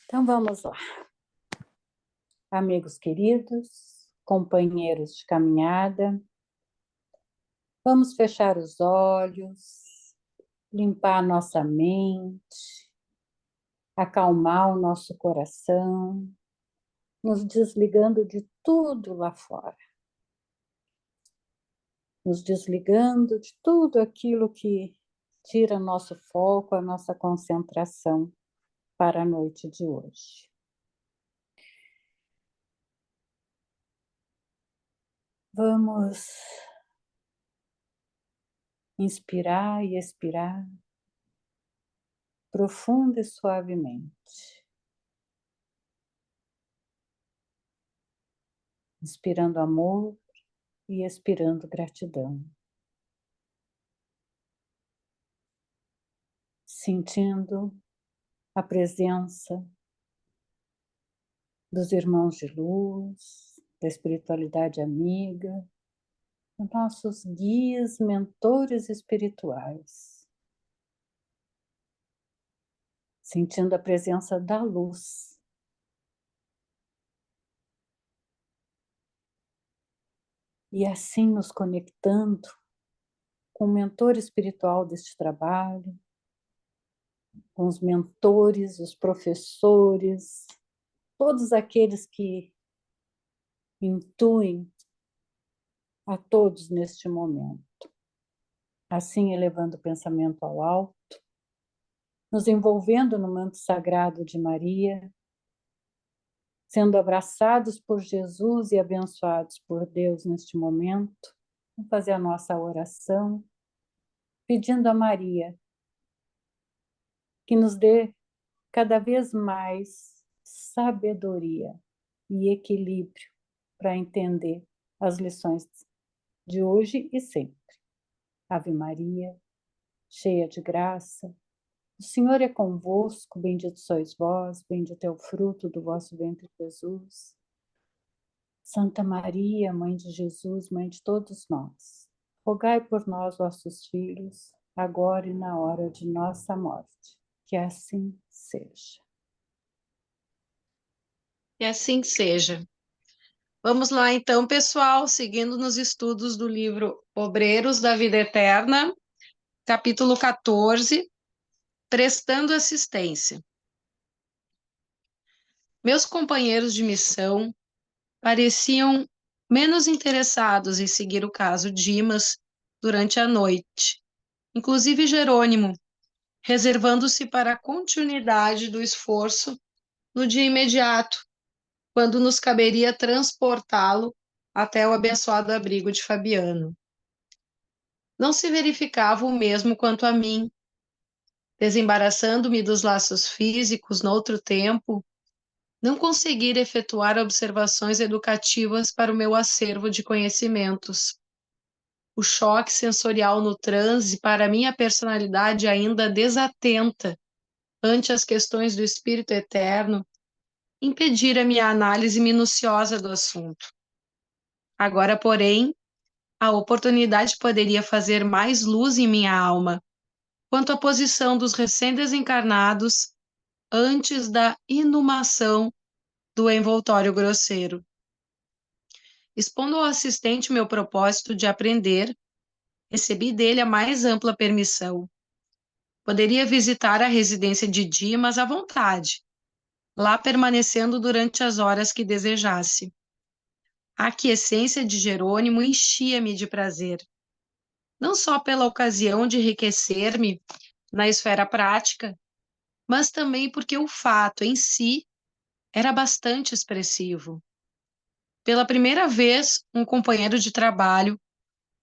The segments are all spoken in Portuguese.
Então vamos lá, amigos queridos, companheiros de caminhada, vamos fechar os olhos, limpar a nossa mente, acalmar o nosso coração, nos desligando de tudo lá fora, nos desligando de tudo aquilo que tira nosso foco, a nossa concentração para a noite de hoje. Vamos inspirar e expirar profunda e suavemente. Inspirando amor e expirando gratidão. Sentindo a presença dos irmãos de luz, da espiritualidade amiga, dos nossos guias, mentores espirituais. Sentindo a presença da luz. E assim nos conectando com o mentor espiritual deste trabalho, com os mentores, os professores, todos aqueles que intuem a todos neste momento. Assim, elevando o pensamento ao alto, nos envolvendo no manto sagrado de Maria, sendo abraçados por Jesus e abençoados por Deus neste momento. Vamos fazer a nossa oração, pedindo a Maria que nos dê cada vez mais sabedoria e equilíbrio para entender as lições de hoje e sempre. Ave Maria, cheia de graça, o Senhor é convosco, bendito sois vós, bendito é o fruto do vosso ventre, Jesus. Santa Maria, Mãe de Jesus, Mãe de todos nós, rogai por nós, vossos filhos, agora e na hora de nossa morte. Que assim seja. Que assim seja. Vamos lá então, pessoal, seguindo nos estudos do livro Obreiros da Vida Eterna, capítulo 14, Prestando Assistência. Meus companheiros de missão pareciam menos interessados em seguir o caso Dimas durante a noite, inclusive Jerônimo, reservando-se para a continuidade do esforço no dia imediato, quando nos caberia transportá-lo até o abençoado abrigo de Fabiano. Não se verificava o mesmo quanto a mim. Desembaraçando-me dos laços físicos noutro tempo, não conseguir efetuar observações educativas para o meu acervo de conhecimentos. O choque sensorial no transe para minha personalidade ainda desatenta ante as questões do espírito eterno impedira minha análise minuciosa do assunto. Agora, porém, a oportunidade poderia fazer mais luz em minha alma quanto à posição dos recém-desencarnados antes da inumação do envoltório grosseiro. Expondo ao assistente meu propósito de aprender, recebi dele a mais ampla permissão. Poderia visitar a residência de Dimas à vontade, lá permanecendo durante as horas que desejasse. A aquiescência de Jerônimo enchia-me de prazer, não só pela ocasião de enriquecer-me na esfera prática, mas também porque o fato em si era bastante expressivo. Pela primeira vez, um companheiro de trabalho,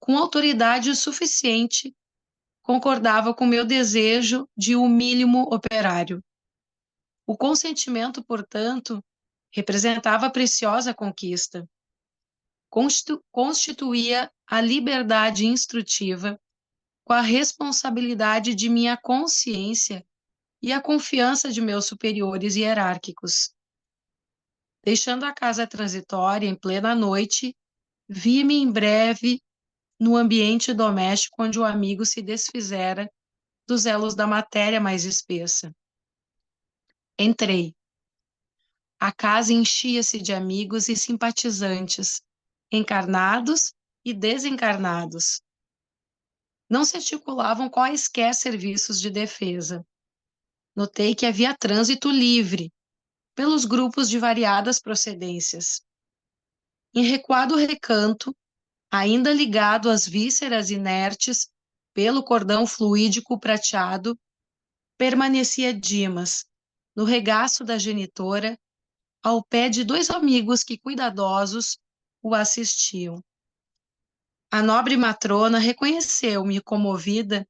com autoridade suficiente, concordava com meu desejo de humílimo operário. O consentimento, portanto, representava preciosa conquista. Constituía a liberdade instrutiva com a responsabilidade de minha consciência e a confiança de meus superiores hierárquicos. Deixando a casa transitória em plena noite, vi-me em breve no ambiente doméstico onde o amigo se desfizera dos elos da matéria mais espessa. Entrei. A casa enchia-se de amigos e simpatizantes, encarnados e desencarnados. Não se articulavam quaisquer serviços de defesa. Notei que havia trânsito livre, pelos grupos de variadas procedências. Em recuado recanto, ainda ligado às vísceras inertes pelo cordão fluídico prateado, permanecia Dimas, no regaço da genitora, ao pé de dois amigos que cuidadosos o assistiam. A nobre matrona reconheceu-me comovida,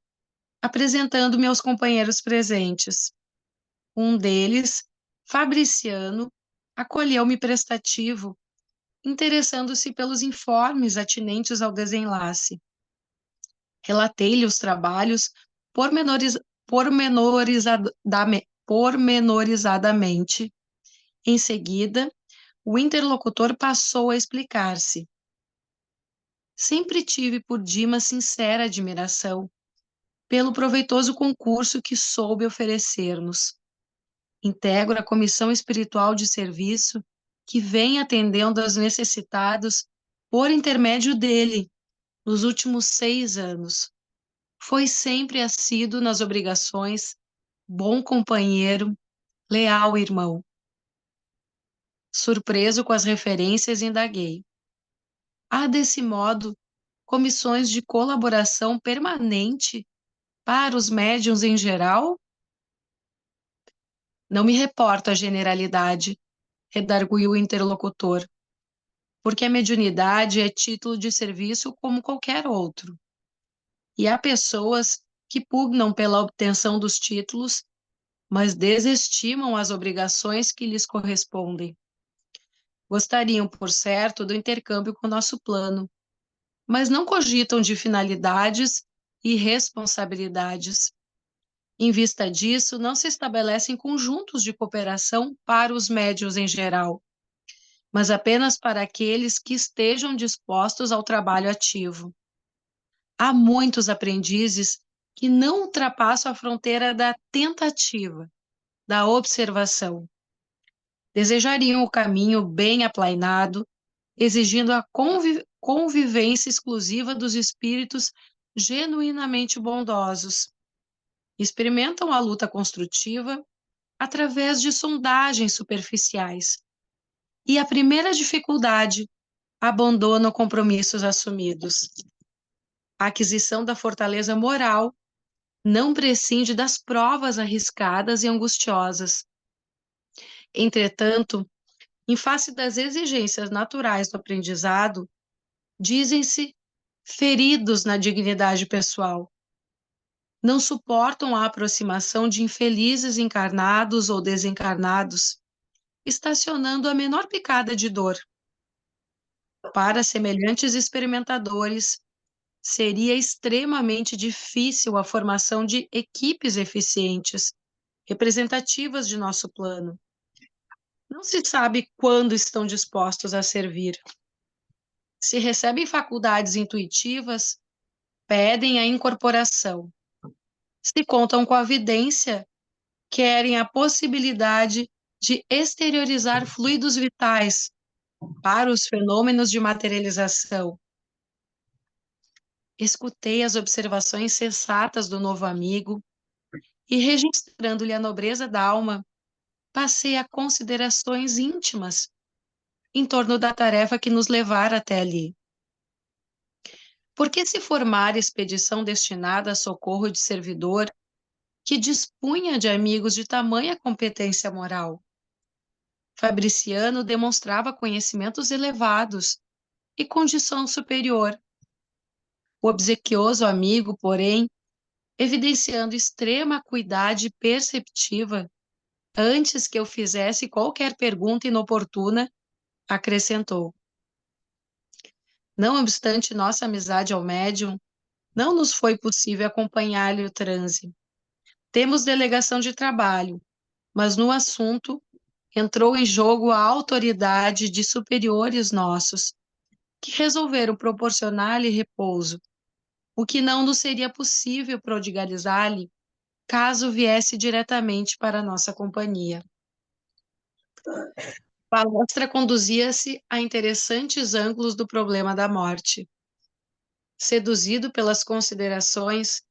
apresentando-me aos companheiros presentes. Um deles, Fabriciano, acolheu-me prestativo, interessando-se pelos informes atinentes ao desenlace. Relatei-lhe os trabalhos pormenorizadamente. Em seguida, o interlocutor passou a explicar-se. Sempre tive por Dimas sincera admiração pelo proveitoso concurso que soube oferecer-nos. Integro a comissão espiritual de serviço que vem atendendo aos necessitados por intermédio dele nos últimos 6 anos. Foi sempre assíduo nas obrigações, bom companheiro, leal irmão. Surpreso com as referências, indaguei. Há, desse modo, comissões de colaboração permanente para os médiuns em geral? Não me reporto à generalidade, redarguiu o interlocutor, porque a mediunidade é título de serviço como qualquer outro. E há pessoas que pugnam pela obtenção dos títulos, mas desestimam as obrigações que lhes correspondem. Gostariam, por certo, do intercâmbio com o nosso plano, mas não cogitam de finalidades e responsabilidades. Em vista disso, não se estabelecem conjuntos de cooperação para os médiuns em geral, mas apenas para aqueles que estejam dispostos ao trabalho ativo. Há muitos aprendizes que não ultrapassam a fronteira da tentativa, da observação. Desejariam o caminho bem aplainado, exigindo a convivência exclusiva dos espíritos genuinamente bondosos. Experimentam a luta construtiva através de sondagens superficiais. E a primeira dificuldade, abandonam compromissos assumidos. A aquisição da fortaleza moral não prescinde das provas arriscadas e angustiosas. Entretanto, em face das exigências naturais do aprendizado, dizem-se feridos na dignidade pessoal. Não suportam a aproximação de infelizes encarnados ou desencarnados, estacionando a menor picada de dor. Para semelhantes experimentadores, seria extremamente difícil a formação de equipes eficientes, representativas de nosso plano. Não se sabe quando estão dispostos a servir. Se recebem faculdades intuitivas, pedem a incorporação. Se contam com a vidência, querem a possibilidade de exteriorizar fluidos vitais para os fenômenos de materialização. Escutei as observações sensatas do novo amigo e, registrando-lhe a nobreza da alma, passei a considerações íntimas em torno da tarefa que nos levara até ali. Por que se formar expedição destinada a socorro de servidor que dispunha de amigos de tamanha competência moral? Fabriciano demonstrava conhecimentos elevados e condição superior. O obsequioso amigo, porém, evidenciando extrema acuidade perceptiva, antes que eu fizesse qualquer pergunta inoportuna, acrescentou: não obstante nossa amizade ao médium, não nos foi possível acompanhar-lhe o transe. Temos delegação de trabalho, mas no assunto entrou em jogo a autoridade de superiores nossos, que resolveram proporcionar-lhe repouso, o que não nos seria possível prodigalizar-lhe caso viesse diretamente para a nossa companhia. A palestra conduzia-se a interessantes ângulos do problema da morte. Seduzido pelas considerações,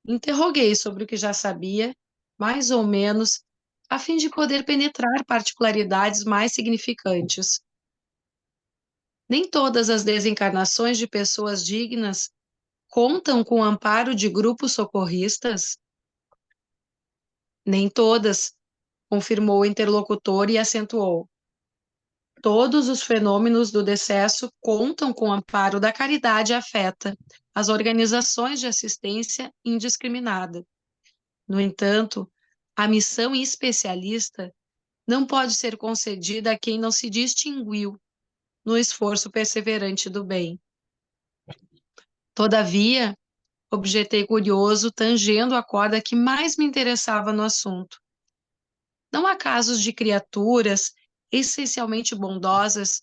interroguei sobre o que já sabia, mais ou menos, a fim de poder penetrar particularidades mais significantes. Nem todas as desencarnações de pessoas dignas contam com o amparo de grupos socorristas? Nem todas, confirmou o interlocutor e acentuou. Todos os fenômenos do decesso contam com o amparo da caridade afeta as organizações de assistência indiscriminada. No entanto, a missão especialista não pode ser concedida a quem não se distinguiu no esforço perseverante do bem. Todavia, objetei curioso, tangendo a corda que mais me interessava no assunto. Não há casos de criaturas essencialmente bondosas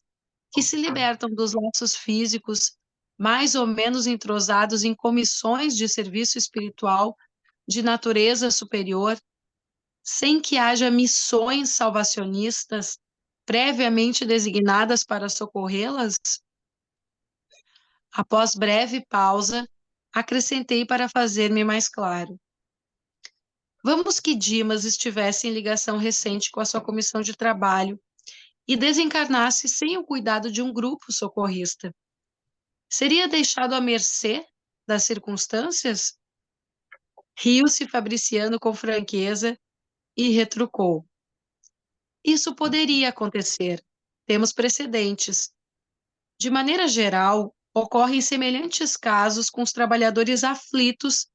que se libertam dos laços físicos, mais ou menos entrosados em comissões de serviço espiritual de natureza superior, sem que haja missões salvacionistas previamente designadas para socorrê-las? Após breve pausa, acrescentei para fazer-me mais claro. Vamos que Dimas estivesse em ligação recente com a sua comissão de trabalho e desencarnasse sem o cuidado de um grupo socorrista. Seria deixado à mercê das circunstâncias? Riu-se Fabriciano com franqueza e retrucou. Isso poderia acontecer. Temos precedentes. De maneira geral, ocorrem semelhantes casos com os trabalhadores aflitos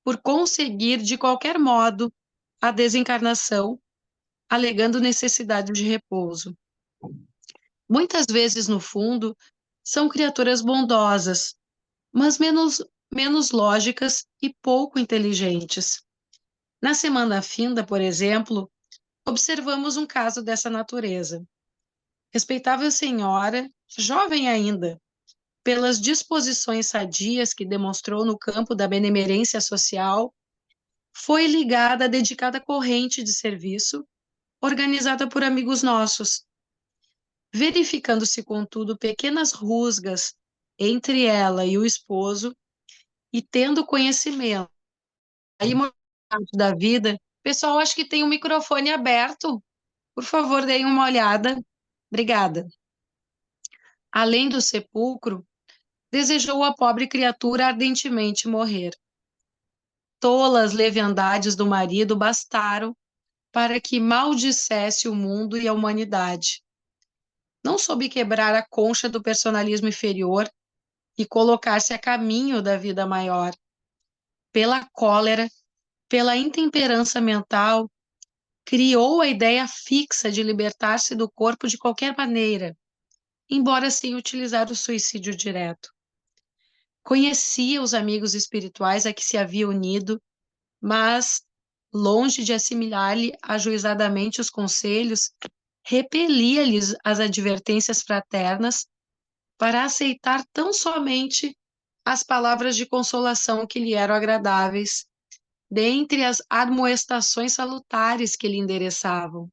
por conseguir, de qualquer modo, a desencarnação, alegando necessidade de repouso. Muitas vezes, no fundo, são criaturas bondosas, mas menos lógicas e pouco inteligentes. Na semana finda, por exemplo, observamos um caso dessa natureza. Respeitável senhora, jovem ainda, pelas disposições sadias que demonstrou no campo da benemerência social, foi ligada à dedicada corrente de serviço organizada por amigos nossos, verificando-se, contudo, pequenas rusgas entre ela e o esposo, e tendo conhecimento da imortalidade da vida. Pessoal, acho que tem um microfone aberto. Por favor, deem uma olhada. Obrigada. Além do sepulcro, desejou a pobre criatura ardentemente morrer. Tolas leviandades do marido bastaram para que maldissesse o mundo e a humanidade. Não soube quebrar a concha do personalismo inferior e colocar-se a caminho da vida maior. Pela cólera, pela intemperança mental, criou a ideia fixa de libertar-se do corpo de qualquer maneira, embora sem utilizar o suicídio direto. Conhecia os amigos espirituais a que se havia unido, mas, longe de assimilar-lhe ajuizadamente os conselhos, repelia-lhes as advertências fraternas para aceitar tão somente as palavras de consolação que lhe eram agradáveis, dentre as admoestações salutares que lhe endereçavam.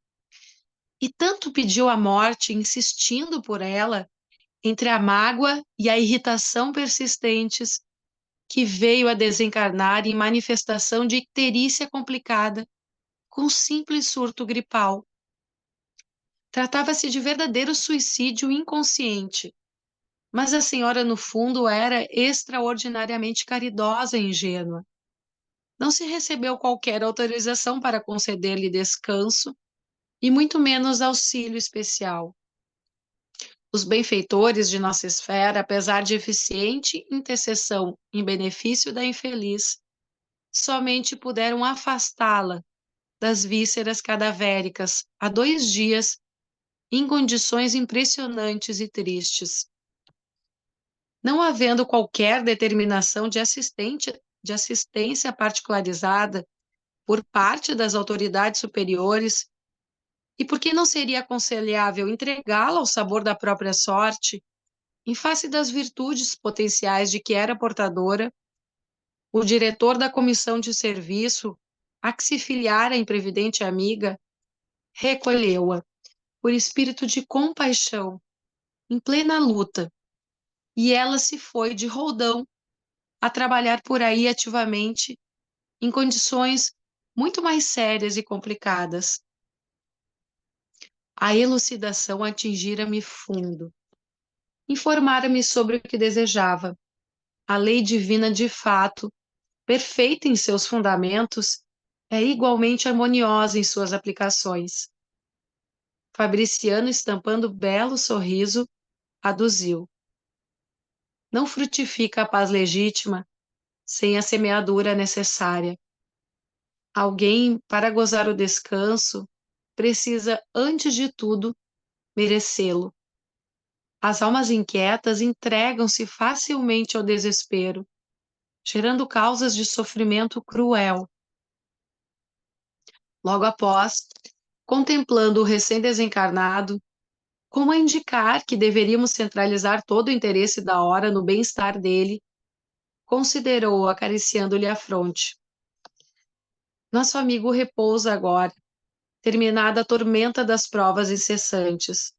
E tanto pediu a morte, insistindo por ela, entre a mágoa e a irritação persistentes, que veio a desencarnar em manifestação de icterícia complicada, com simples surto gripal. Tratava-se de verdadeiro suicídio inconsciente, mas a senhora, no fundo, era extraordinariamente caridosa e ingênua. Não se recebeu qualquer autorização para conceder-lhe descanso, e muito menos auxílio especial. Os benfeitores de nossa esfera, apesar de eficiente intercessão em benefício da infeliz, somente puderam afastá-la das vísceras cadavéricas há 2 dias, em condições impressionantes e tristes. Não havendo qualquer determinação de assistência particularizada por parte das autoridades superiores, e por que não seria aconselhável entregá-la ao sabor da própria sorte, em face das virtudes potenciais de que era portadora, o diretor da comissão de serviço, a que se filiara a imprevidente amiga, recolheu-a, por espírito de compaixão, em plena luta, e ela se foi de roldão a trabalhar por aí ativamente, em condições muito mais sérias e complicadas. A elucidação atingira-me fundo. Informara-me sobre o que desejava. A lei divina, de fato, perfeita em seus fundamentos, é igualmente harmoniosa em suas aplicações. Fabriciano, estampando belo sorriso, aduziu: não frutifica a paz legítima sem a semeadura necessária. Alguém, para gozar o descanso, precisa, antes de tudo, merecê-lo. As almas inquietas entregam-se facilmente ao desespero, gerando causas de sofrimento cruel. Logo após, contemplando o recém-desencarnado, como a indicar que deveríamos centralizar todo o interesse da hora no bem-estar dele, considerou acariciando-lhe a fronte. Nosso amigo repousa agora, terminada a tormenta das provas incessantes.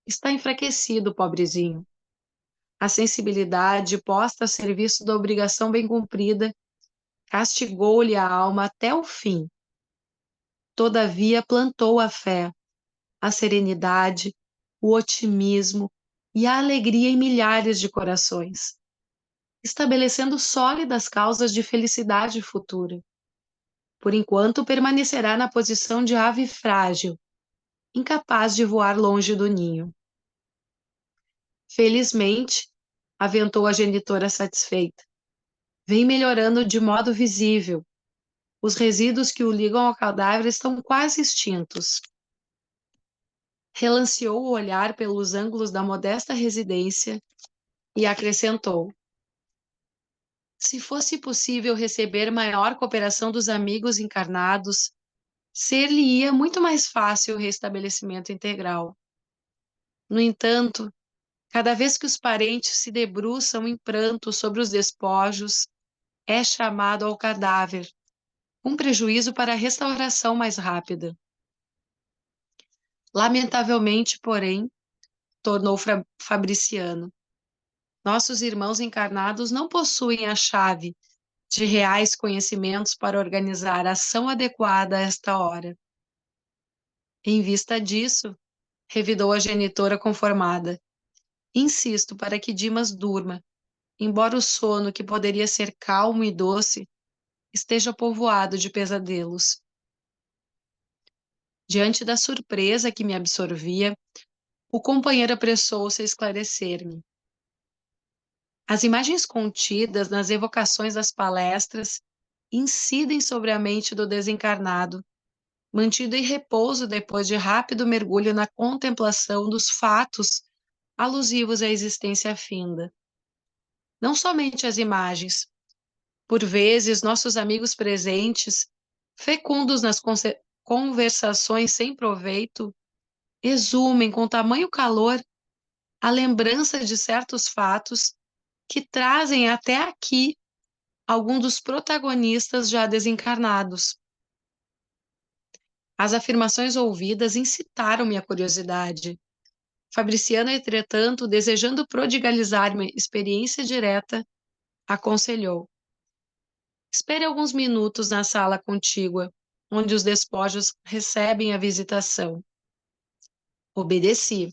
Está enfraquecido, pobrezinho. A sensibilidade, posta a serviço da obrigação bem cumprida, castigou-lhe a alma até o fim. Todavia plantou a fé, a serenidade, o otimismo e a alegria em milhares de corações, estabelecendo sólidas causas de felicidade futura. Por enquanto, permanecerá na posição de ave frágil, incapaz de voar longe do ninho. Felizmente, aventou a genitora satisfeita, vem melhorando de modo visível. Os resíduos que o ligam ao cadáver estão quase extintos. Relanceou o olhar pelos ângulos da modesta residência e acrescentou: se fosse possível receber maior cooperação dos amigos encarnados, ser-lhe-ia muito mais fácil o restabelecimento integral. No entanto, cada vez que os parentes se debruçam em pranto sobre os despojos, é chamado ao cadáver, com prejuízo para a restauração mais rápida. Lamentavelmente, porém, tornou Fabriciano, nossos irmãos encarnados não possuem a chave de reais conhecimentos para organizar a ação adequada a esta hora. Em vista disso, revidou a genitora conformada, insisto para que Dimas durma, embora o sono, que poderia ser calmo e doce, esteja povoado de pesadelos. Diante da surpresa que me absorvia, o companheiro apressou-se a esclarecer-me. As imagens contidas nas evocações das palestras incidem sobre a mente do desencarnado, mantido em repouso depois de rápido mergulho na contemplação dos fatos alusivos à existência finda. Não somente as imagens. Por vezes, nossos amigos presentes, fecundos nas conversações sem proveito, exumem com tamanho calor a lembrança de certos fatos que trazem até aqui algum dos protagonistas já desencarnados. As afirmações ouvidas incitaram minha curiosidade. Fabriciano, entretanto, desejando prodigalizar-me experiência direta, aconselhou: espere alguns minutos na sala contígua, onde os despojos recebem a visitação. Obedeci.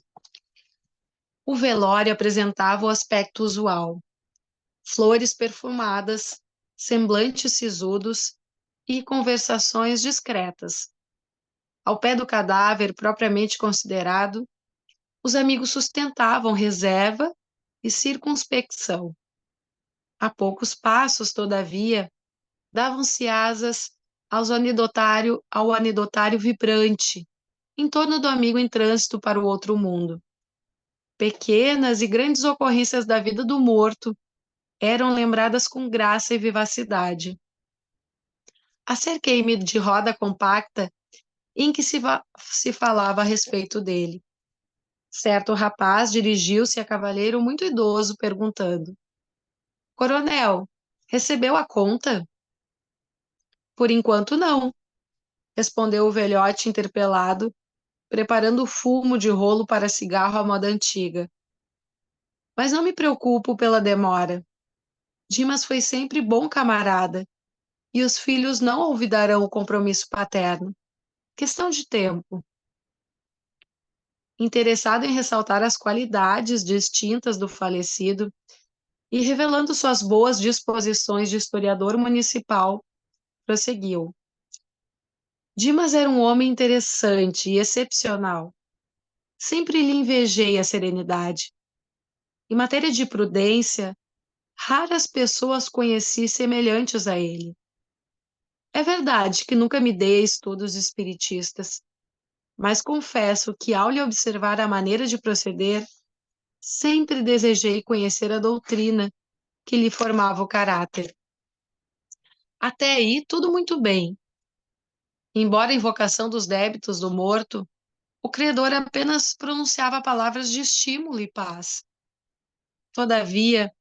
O velório apresentava o aspecto usual: flores perfumadas, semblantes sisudos e conversações discretas. Ao pé do cadáver propriamente considerado, os amigos sustentavam reserva e circunspecção. A poucos passos, todavia, davam-se asas ao anedotário vibrante, em torno do amigo em trânsito para o outro mundo. Pequenas e grandes ocorrências da vida do morto eram lembradas com graça e vivacidade. Acerquei-me de roda compacta em que se falava a respeito dele. Certo rapaz dirigiu-se a cavalheiro muito idoso, perguntando: Coronel, recebeu a conta? Por enquanto não, respondeu o velhote interpelado, preparando fumo de rolo para cigarro à moda antiga. Mas não me preocupo pela demora. Dimas foi sempre bom camarada, e os filhos não olvidarão o compromisso paterno. Questão de tempo. Interessado em ressaltar as qualidades distintas do falecido e revelando suas boas disposições de historiador municipal, prosseguiu. Dimas era um homem interessante e excepcional. Sempre lhe invejei a serenidade. Em matéria de prudência, raras pessoas conheci semelhantes a ele. É verdade que nunca me dei a estudos espiritistas, mas confesso que, ao lhe observar a maneira de proceder, sempre desejei conhecer a doutrina que lhe formava o caráter. Até aí, tudo muito bem. Embora a invocação dos débitos do morto, o credor apenas pronunciava palavras de estímulo e paz. Todavia,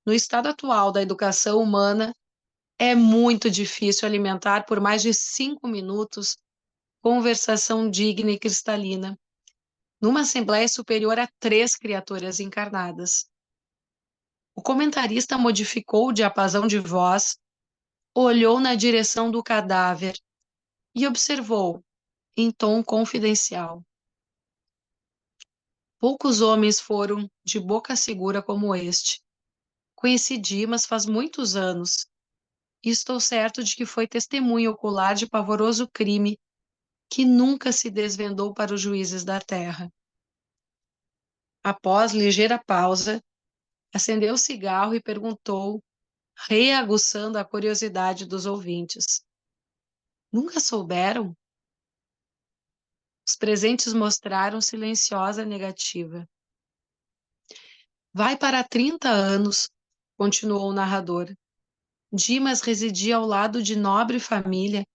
no estado atual da educação humana, é muito difícil alimentar por mais de 5 minutos conversação digna e cristalina, numa assembleia superior a 3 criaturas encarnadas. O comentarista modificou o diapasão de voz, olhou na direção do cadáver e observou, em tom confidencial. Poucos homens foram de boca segura como este. Conheci Dimas faz muitos anos e estou certo de que foi testemunha ocular de pavoroso crime que nunca se desvendou para os juízes da terra. Após ligeira pausa, acendeu o cigarro e perguntou, reaguçando a curiosidade dos ouvintes. Nunca souberam? Os presentes mostraram silenciosa negativa. Vai para 30 anos, continuou o narrador. Dimas residia ao lado de nobre família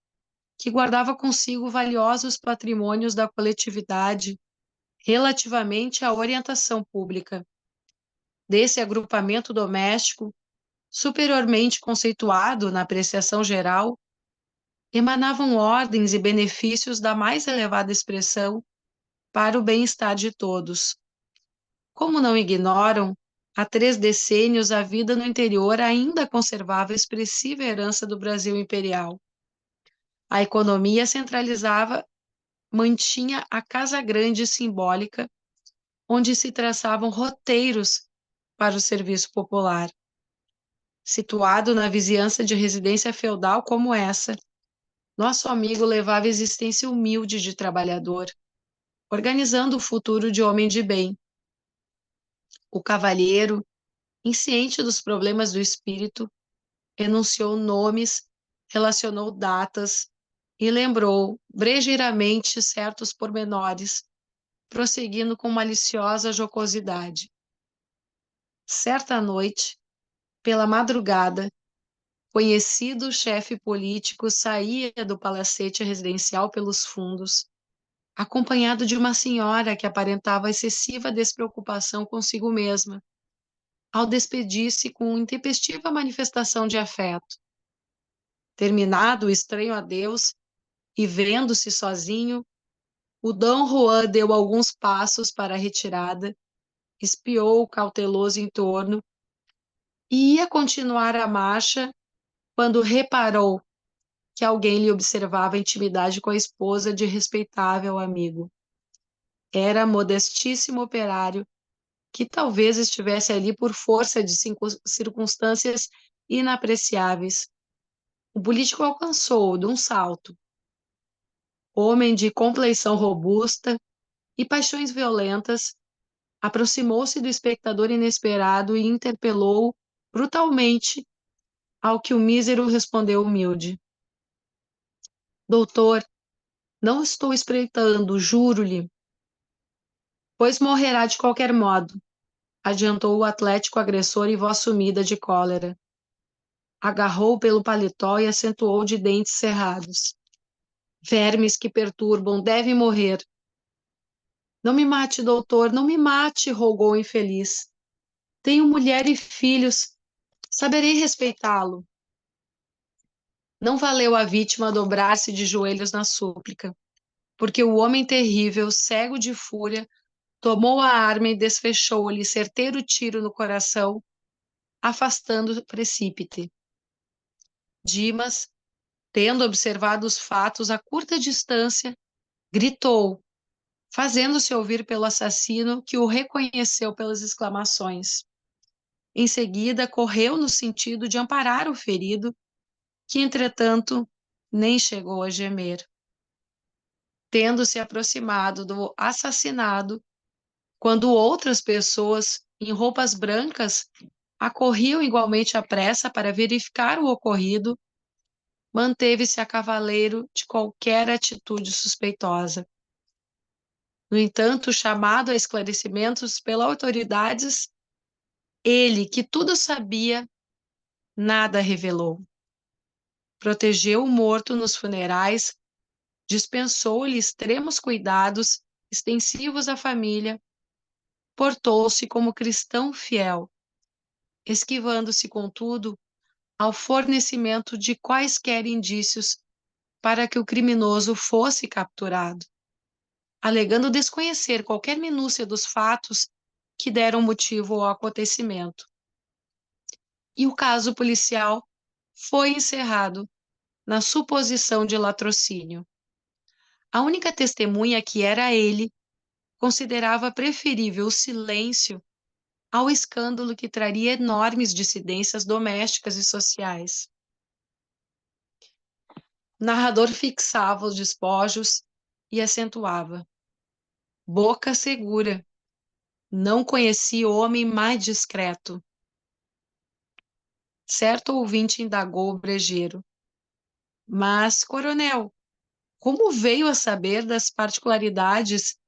que guardava consigo valiosos patrimônios da coletividade relativamente à orientação pública. Desse agrupamento doméstico, superiormente conceituado na apreciação geral, emanavam ordens e benefícios da mais elevada expressão para o bem-estar de todos. Como não ignoram, há 3 decênios a vida no interior ainda conservava a expressiva herança do Brasil imperial. A economia centralizava mantinha a Casa Grande simbólica, onde se traçavam roteiros para o serviço popular. Situado na vizinhança de residência feudal como essa, nosso amigo levava existência humilde de trabalhador, organizando o futuro de homem de bem. O cavalheiro, insciente dos problemas do espírito, enunciou nomes, relacionou datas e lembrou brejeiramente certos pormenores, prosseguindo com maliciosa jocosidade. Certa noite, pela madrugada, conhecido chefe político saía do palacete residencial pelos fundos, acompanhado de uma senhora que aparentava excessiva despreocupação consigo mesma, ao despedir-se com intempestiva manifestação de afeto. Terminado o estranho adeus e vendo-se sozinho, o Dom Juan deu alguns passos para a retirada, espiou cauteloso em torno e ia continuar a marcha quando reparou que alguém lhe observava a intimidade com a esposa de respeitável amigo. Era modestíssimo operário que talvez estivesse ali por força de circunstâncias inapreciáveis. O político alcançou-o de um salto. Homem de compleição robusta e paixões violentas, aproximou-se do espectador inesperado e interpelou-o brutalmente, ao que o mísero respondeu humilde. Doutor, não estou espreitando, juro-lhe. Pois morrerá de qualquer modo, adiantou o atlético agressor em voz sumida de cólera. Agarrou pelo paletó e acentuou de dentes cerrados. Vermes que perturbam devem morrer. Não me mate, doutor, não me mate, rogou o infeliz. Tenho mulher e filhos. Saberei respeitá-lo. Não valeu a vítima dobrar-se de joelhos na súplica. porque o homem terrível, cego de fúria, tomou a arma e desfechou-lhe certeiro tiro no coração, afastando o precípite. Dimas, tendo observado os fatos a curta distância, gritou, fazendo-se ouvir pelo assassino, que o reconheceu pelas exclamações. Em seguida, correu no sentido de amparar o ferido, que, entretanto, nem chegou a gemer. Tendo se aproximado do assassinado, quando outras pessoas, em roupas brancas, acorriam igualmente à pressa para verificar o ocorrido, manteve-se a cavaleiro de qualquer atitude suspeitosa. No entanto, chamado a esclarecimentos pelas autoridades, ele, que tudo sabia, nada revelou. Protegeu o morto nos funerais, dispensou-lhe extremos cuidados extensivos à família, portou-se como cristão fiel, esquivando-se, contudo, ao fornecimento de quaisquer indícios para que o criminoso fosse capturado, alegando desconhecer qualquer minúcia dos fatos que deram motivo ao acontecimento. E o caso policial foi encerrado na suposição de latrocínio. A única testemunha, que era ele, considerava preferível o silêncio ao escândalo que traria enormes dissidências domésticas e sociais. O narrador fixava os despojos e acentuava: boca segura, não conheci homem mais discreto. Certo ouvinte indagou o brejeiro: mas, coronel, como veio a saber das particularidades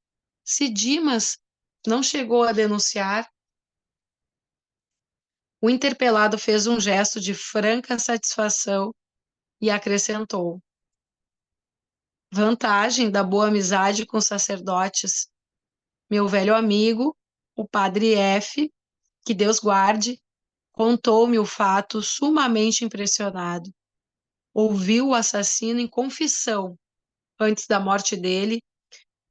se Dimas não chegou a denunciar? O interpelado fez um gesto de franca satisfação e acrescentou: vantagem da boa amizade com os sacerdotes. Meu velho amigo, o padre F., que Deus guarde, contou-me o fato sumamente impressionado. Ouviu o assassino em confissão antes da morte dele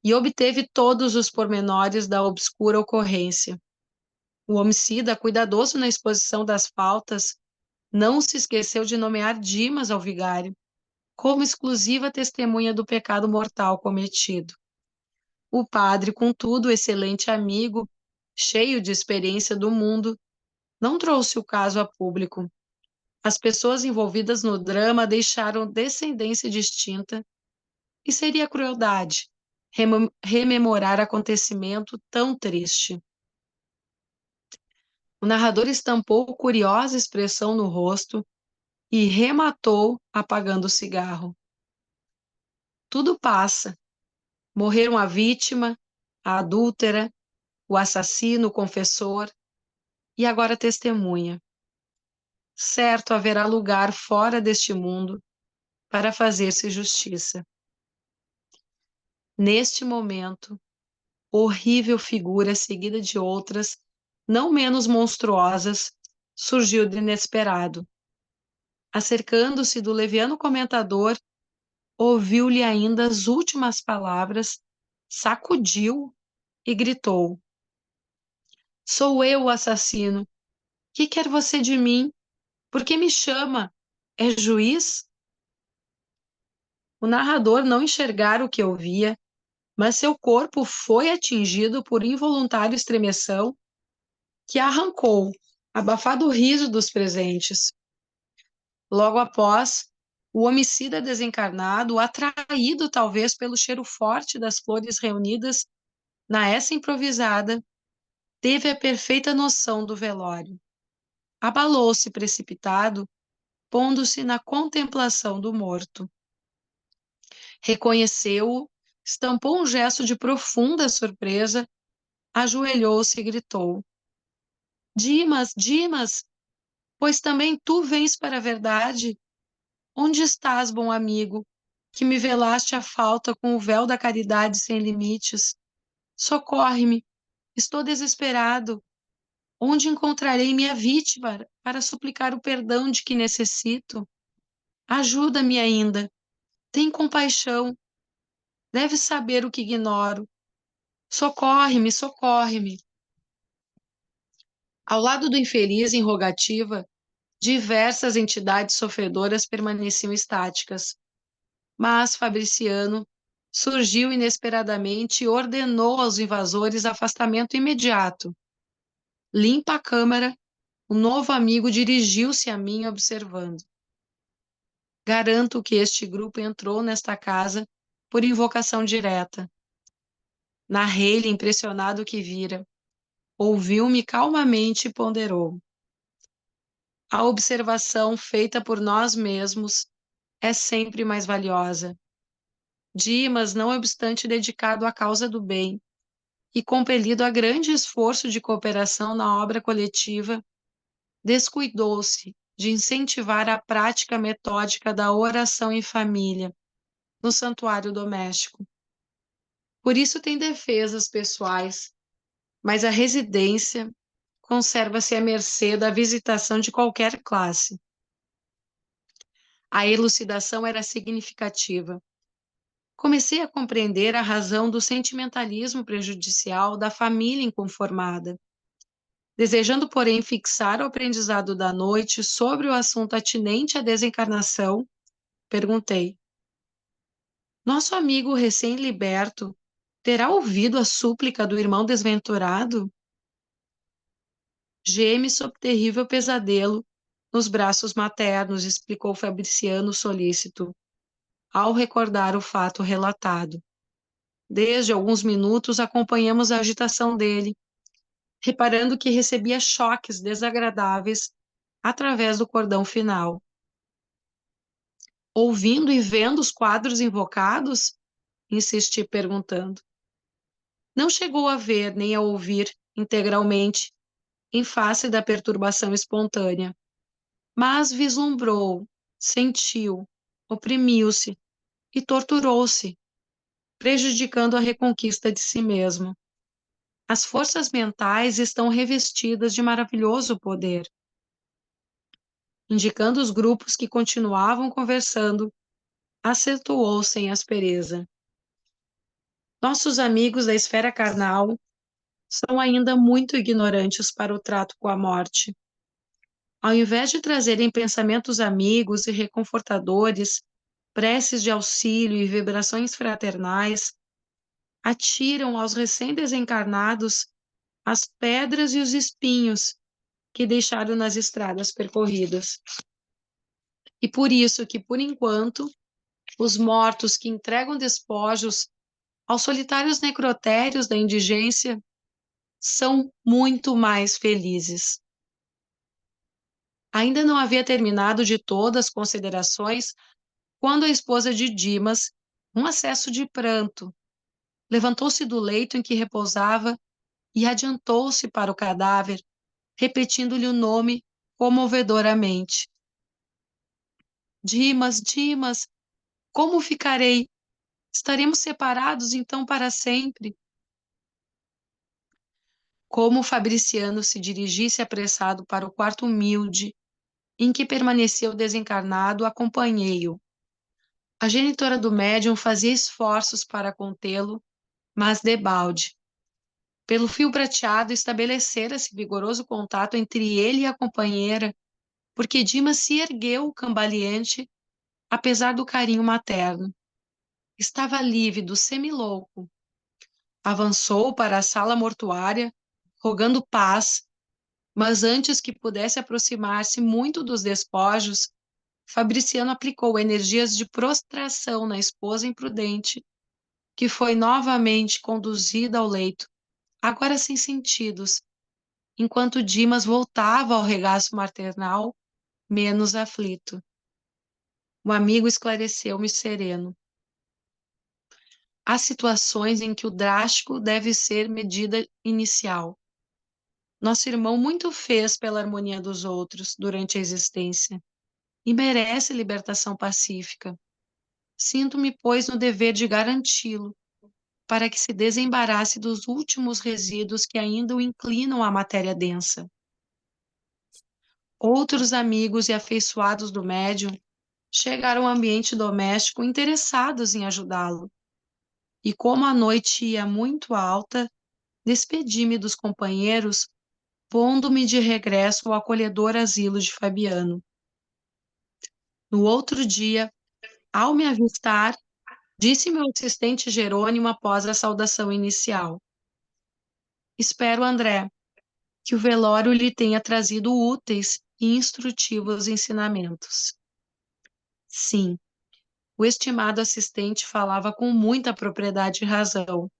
e obteve todos os pormenores da obscura ocorrência. O homicida, cuidadoso na exposição das faltas, não se esqueceu de nomear Dimas ao vigário como exclusiva testemunha do pecado mortal cometido. O padre, contudo, excelente amigo, cheio de experiência do mundo, não trouxe o caso a público. As pessoas envolvidas no drama deixaram descendência distinta e seria crueldade rememorar acontecimento tão triste. O narrador estampou curiosa expressão no rosto e rematou apagando o cigarro. Tudo passa. Morreram a vítima, a adúltera, o assassino, o confessor e agora a testemunha. Certo haverá lugar fora deste mundo para fazer-se justiça. Neste momento, horrível figura seguida de outras, não menos monstruosas, surgiu de inesperado. Acercando-se do leviano comentador, ouviu-lhe ainda as últimas palavras, sacudiu e gritou: sou eu o assassino. Que quer você de mim? Por que me chama? É juiz? O narrador não enxergara o que ouvia, mas seu corpo foi atingido por involuntária estremeção que arrancou, abafado o riso dos presentes. Logo após, o homicida desencarnado, atraído talvez pelo cheiro forte das flores reunidas na essa improvisada, teve a perfeita noção do velório. Abalou-se precipitado, pondo-se na contemplação do morto. Reconheceu-o, estampou um gesto de profunda surpresa, ajoelhou-se e gritou: Dimas, Dimas, pois também tu vens para a verdade? Onde estás, bom amigo, que me velaste a falta com o véu da caridade sem limites? Socorre-me, estou desesperado. Onde encontrarei minha vítima para suplicar o perdão de que necessito? Ajuda-me ainda. Tem compaixão. Deve saber o que ignoro. Socorre-me, socorre-me. Ao lado do infeliz em rogativa, diversas entidades sofredoras permaneciam estáticas. Mas Fabriciano surgiu inesperadamente e ordenou aos invasores afastamento imediato. Limpa a câmara, o novo amigo dirigiu-se a mim observando. Garanto que este grupo entrou nesta casa por invocação direta. Narrei-lhe impressionado o que vira. Ouviu-me calmamente e ponderou. A observação feita por nós mesmos é sempre mais valiosa. Dimas, não obstante dedicado à causa do bem e compelido a grande esforço de cooperação na obra coletiva, descuidou-se de incentivar a prática metódica da oração em família no santuário doméstico. Por isso tem defesas pessoais, mas a residência conserva-se à mercê da visitação de qualquer classe. A elucidação era significativa. Comecei a compreender a razão do sentimentalismo prejudicial da família inconformada. Desejando, porém, fixar o aprendizado da noite sobre o assunto atinente à desencarnação, perguntei: Nosso amigo recém-liberto terá ouvido a súplica do irmão desventurado? Geme sob terrível pesadelo nos braços maternos, explicou Fabriciano solícito, ao recordar o fato relatado. Desde alguns minutos acompanhamos a agitação dele, reparando que recebia choques desagradáveis através do cordão final. Ouvindo e vendo os quadros invocados? Insisti perguntando. Não chegou a ver nem a ouvir integralmente, em face da perturbação espontânea, mas vislumbrou, sentiu, oprimiu-se e torturou-se, prejudicando a reconquista de si mesmo. As forças mentais estão revestidas de maravilhoso poder. Indicando os grupos que continuavam conversando, acentuou sem aspereza. Nossos amigos da esfera carnal são ainda muito ignorantes para o trato com a morte. Ao invés de trazerem pensamentos amigos e reconfortadores, preces de auxílio e vibrações fraternais, atiram aos recém-desencarnados as pedras e os espinhos que deixaram nas estradas percorridas. E por isso que, por enquanto, os mortos que entregam despojos aos solitários necrotérios da indigência são muito mais felizes. Ainda não havia terminado de todas as considerações quando a esposa de Dimas, um acesso de pranto, levantou-se do leito em que repousava e adiantou-se para o cadáver, repetindo-lhe o nome comovedoramente. Dimas, Dimas, como ficarei? Estaremos separados então para sempre? Como Fabriciano se dirigisse apressado para o quarto humilde em que permaneceu desencarnado, acompanhei-o. A genitora do médium fazia esforços para contê-lo, mas debalde. Pelo fio prateado estabelecera-se vigoroso contato entre ele e a companheira, porque Dimas se ergueu cambaleante, apesar do carinho materno. Estava lívido, semilouco. Avançou para a sala mortuária, rogando paz, mas antes que pudesse aproximar-se muito dos despojos, Fabriciano aplicou energias de prostração na esposa imprudente, que foi novamente conduzida ao leito, agora sem sentidos, enquanto Dimas voltava ao regaço maternal, menos aflito. O amigo esclareceu-me sereno. Há situações em que o drástico deve ser medida inicial. Nosso irmão muito fez pela harmonia dos outros durante a existência e merece libertação pacífica. Sinto-me, pois, no dever de garanti-lo, para que se desembarace dos últimos resíduos que ainda o inclinam à matéria densa. Outros amigos e afeiçoados do médium chegaram ao ambiente doméstico interessados em ajudá-lo. e como a noite ia muito alta, despedi-me dos companheiros, pondo-me de regresso ao acolhedor asilo de Fabiano. No outro dia, ao me avistar, disse meu assistente Jerônimo após a saudação inicial: Espero, André, que o velório lhe tenha trazido úteis e instrutivos ensinamentos. Sim, o estimado assistente falava com muita propriedade e razão.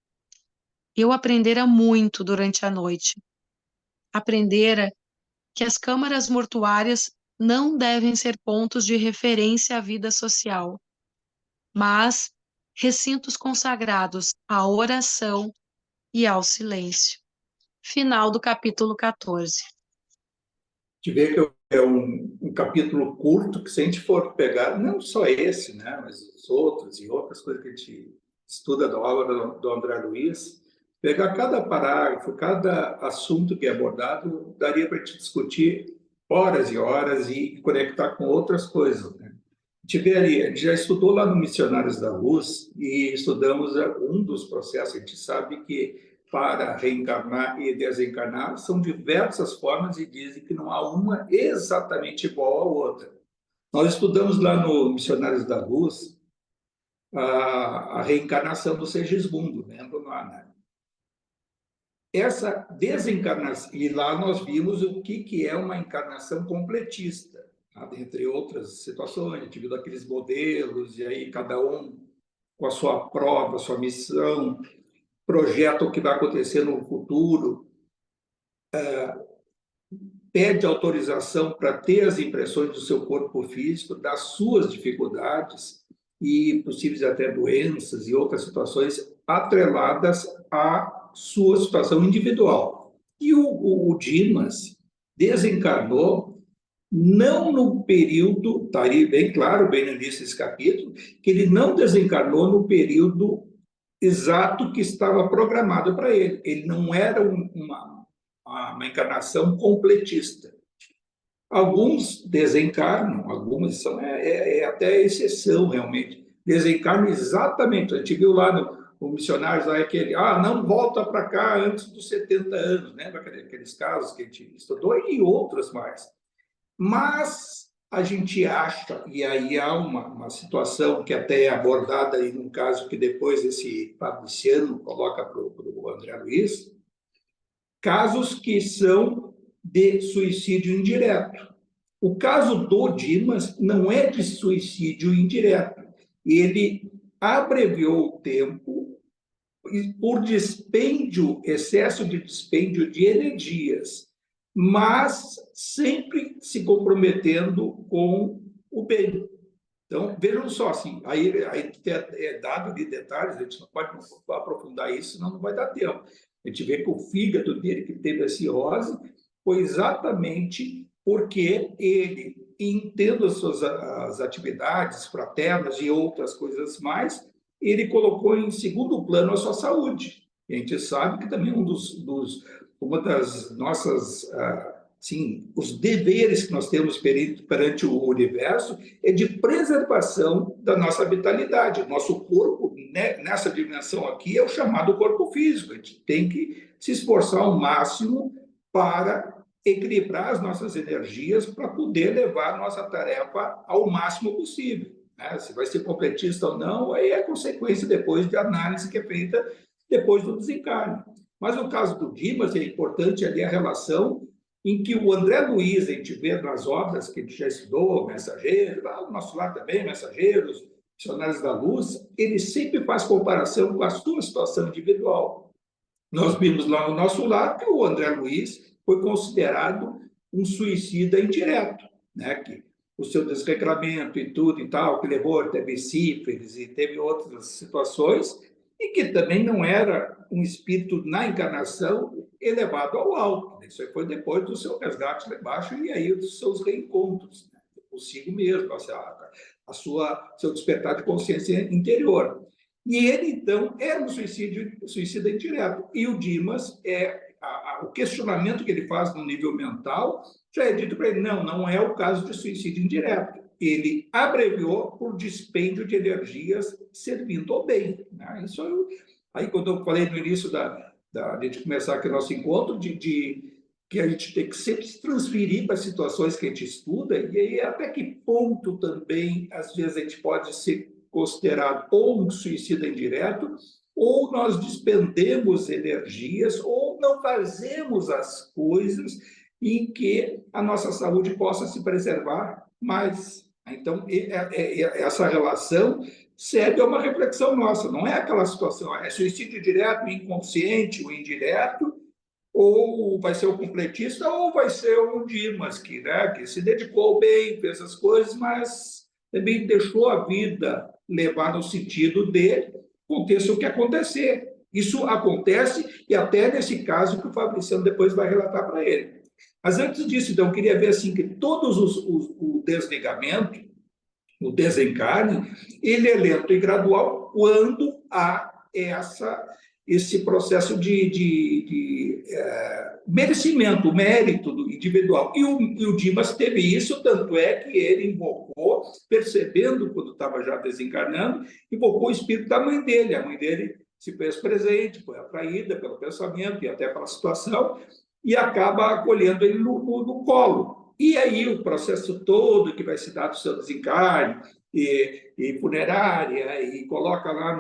Eu aprendera muito durante a noite. Aprendera que as câmaras mortuárias não devem ser pontos de referência à vida social, mas recintos consagrados à oração e ao silêncio. Final do capítulo 14. Te vê que é um capítulo curto, que se a gente for pegar, não só esse, né, mas os outros e outras coisas que a gente estuda da obra do André Luiz, pegar cada parágrafo, cada assunto que é abordado, daria para a gente discutir horas e horas e conectar com outras coisas, né? A gente vê ali, a gente já estudou lá no Missionários da Luz e estudamos um dos processos, a gente sabe que para reencarnar e desencarnar são diversas formas e dizem que não há uma exatamente igual à outra. Nós estudamos lá no Missionários da Luz a reencarnação do Segismundo, lembra lá, né? Essa desencarnação, e lá nós vimos o que é uma encarnação completista, tá? Entre outras situações, a gente viu aqueles modelos, e aí cada um com a sua prova, a sua missão, projeta o que vai acontecer no futuro, pede autorização para ter as impressões do seu corpo físico, das suas dificuldades e possíveis até doenças e outras situações atreladas à sua situação individual. E o Dimas desencarnou não no período, está aí bem claro, bem no início desse capítulo, que ele não desencarnou no período exato que estava programado para ele. Ele não era uma encarnação completista. Alguns desencarnam, algumas são até exceção, realmente. Desencarnam exatamente. A gente viu lá no Missionários, lá aquele, não volta para cá antes dos 70 anos, né? Aqueles casos que a gente estudou e outros mais. Mas a gente acha, e aí há uma situação que até é abordada aí num caso que depois esse Fabriciano coloca para o André Luiz, casos que são de suicídio indireto. O caso do Dimas não é de suicídio indireto. Ele abreviou o tempo por excesso de dispêndio de energias, mas sempre se comprometendo com o bem. Então, vejam só, assim, aí é dado de detalhes, a gente não pode aprofundar isso, senão não vai dar tempo. A gente vê que o fígado dele, que teve a cirrose, foi exatamente porque ele, entendo as atividades fraternas e outras coisas mais, ele colocou em segundo plano a sua saúde. E a gente sabe que também uma das nossas, sim, os deveres que nós temos perante o universo é de preservação da nossa vitalidade. O nosso corpo, né, nessa dimensão aqui, é o chamado corpo físico. A gente tem que se esforçar ao máximo para equilibrar as nossas energias para poder levar a nossa tarefa ao máximo possível. Né? Se vai ser completista ou não, aí é consequência depois de análise que é feita depois do desencarne. Mas no caso do Dimas, é importante ali a relação em que o André Luiz, a gente vê nas obras que a gente já estudou, Mensageiros, lá no nosso lado também, Mensageiros, Missionários da Luz, ele sempre faz comparação com a sua situação individual. Nós vimos lá no nosso lado que o André Luiz foi considerado um suicida indireto, né? Que o seu desregramento e tudo e tal, que levou até sífilis e teve outras situações, e que também não era um espírito na encarnação elevado ao alto. Isso foi depois do seu resgate lá embaixo e aí dos seus reencontros, né? Consigo mesmo, seu despertar de consciência interior. E ele, então, era um suicida indireto. E o Dimas, o questionamento que ele faz no nível mental, já é dito para ele, não é o caso de suicídio indireto. ele abreviou por dispêndio de energias servindo ao bem, né? Aí, quando eu falei no início de gente começar aqui o nosso encontro, que a gente tem que sempre se transferir para as situações que a gente estuda, e aí até que ponto também, às vezes, a gente pode ser considerado ou um suicida indireto, ou nós despendemos energias, ou não fazemos as coisas em que a nossa saúde possa se preservar mais. Então, essa relação serve a uma reflexão nossa, não é aquela situação, é suicídio direto, inconsciente, ou indireto, ou vai ser o completista, ou vai ser o Dimas, que se dedicou bem, fez as coisas, mas também deixou a vida levar no sentido de aconteça o que acontecer. Isso acontece, e até nesse caso que o Fabriciano depois vai relatar para ele. Mas antes disso, então, eu queria ver assim, que todos o desligamento, o desencarne, ele é lento e gradual quando há esse processo de merecimento, mérito individual. E o Dimas teve isso, tanto é que ele invocou, percebendo, quando estava já desencarnando, invocou o espírito da mãe dele. A mãe dele se fez presente, foi atraída pelo pensamento e até pela situação, e acaba acolhendo ele no colo. E aí o processo todo que vai se dar do seu desencarne, e funerária, e coloca lá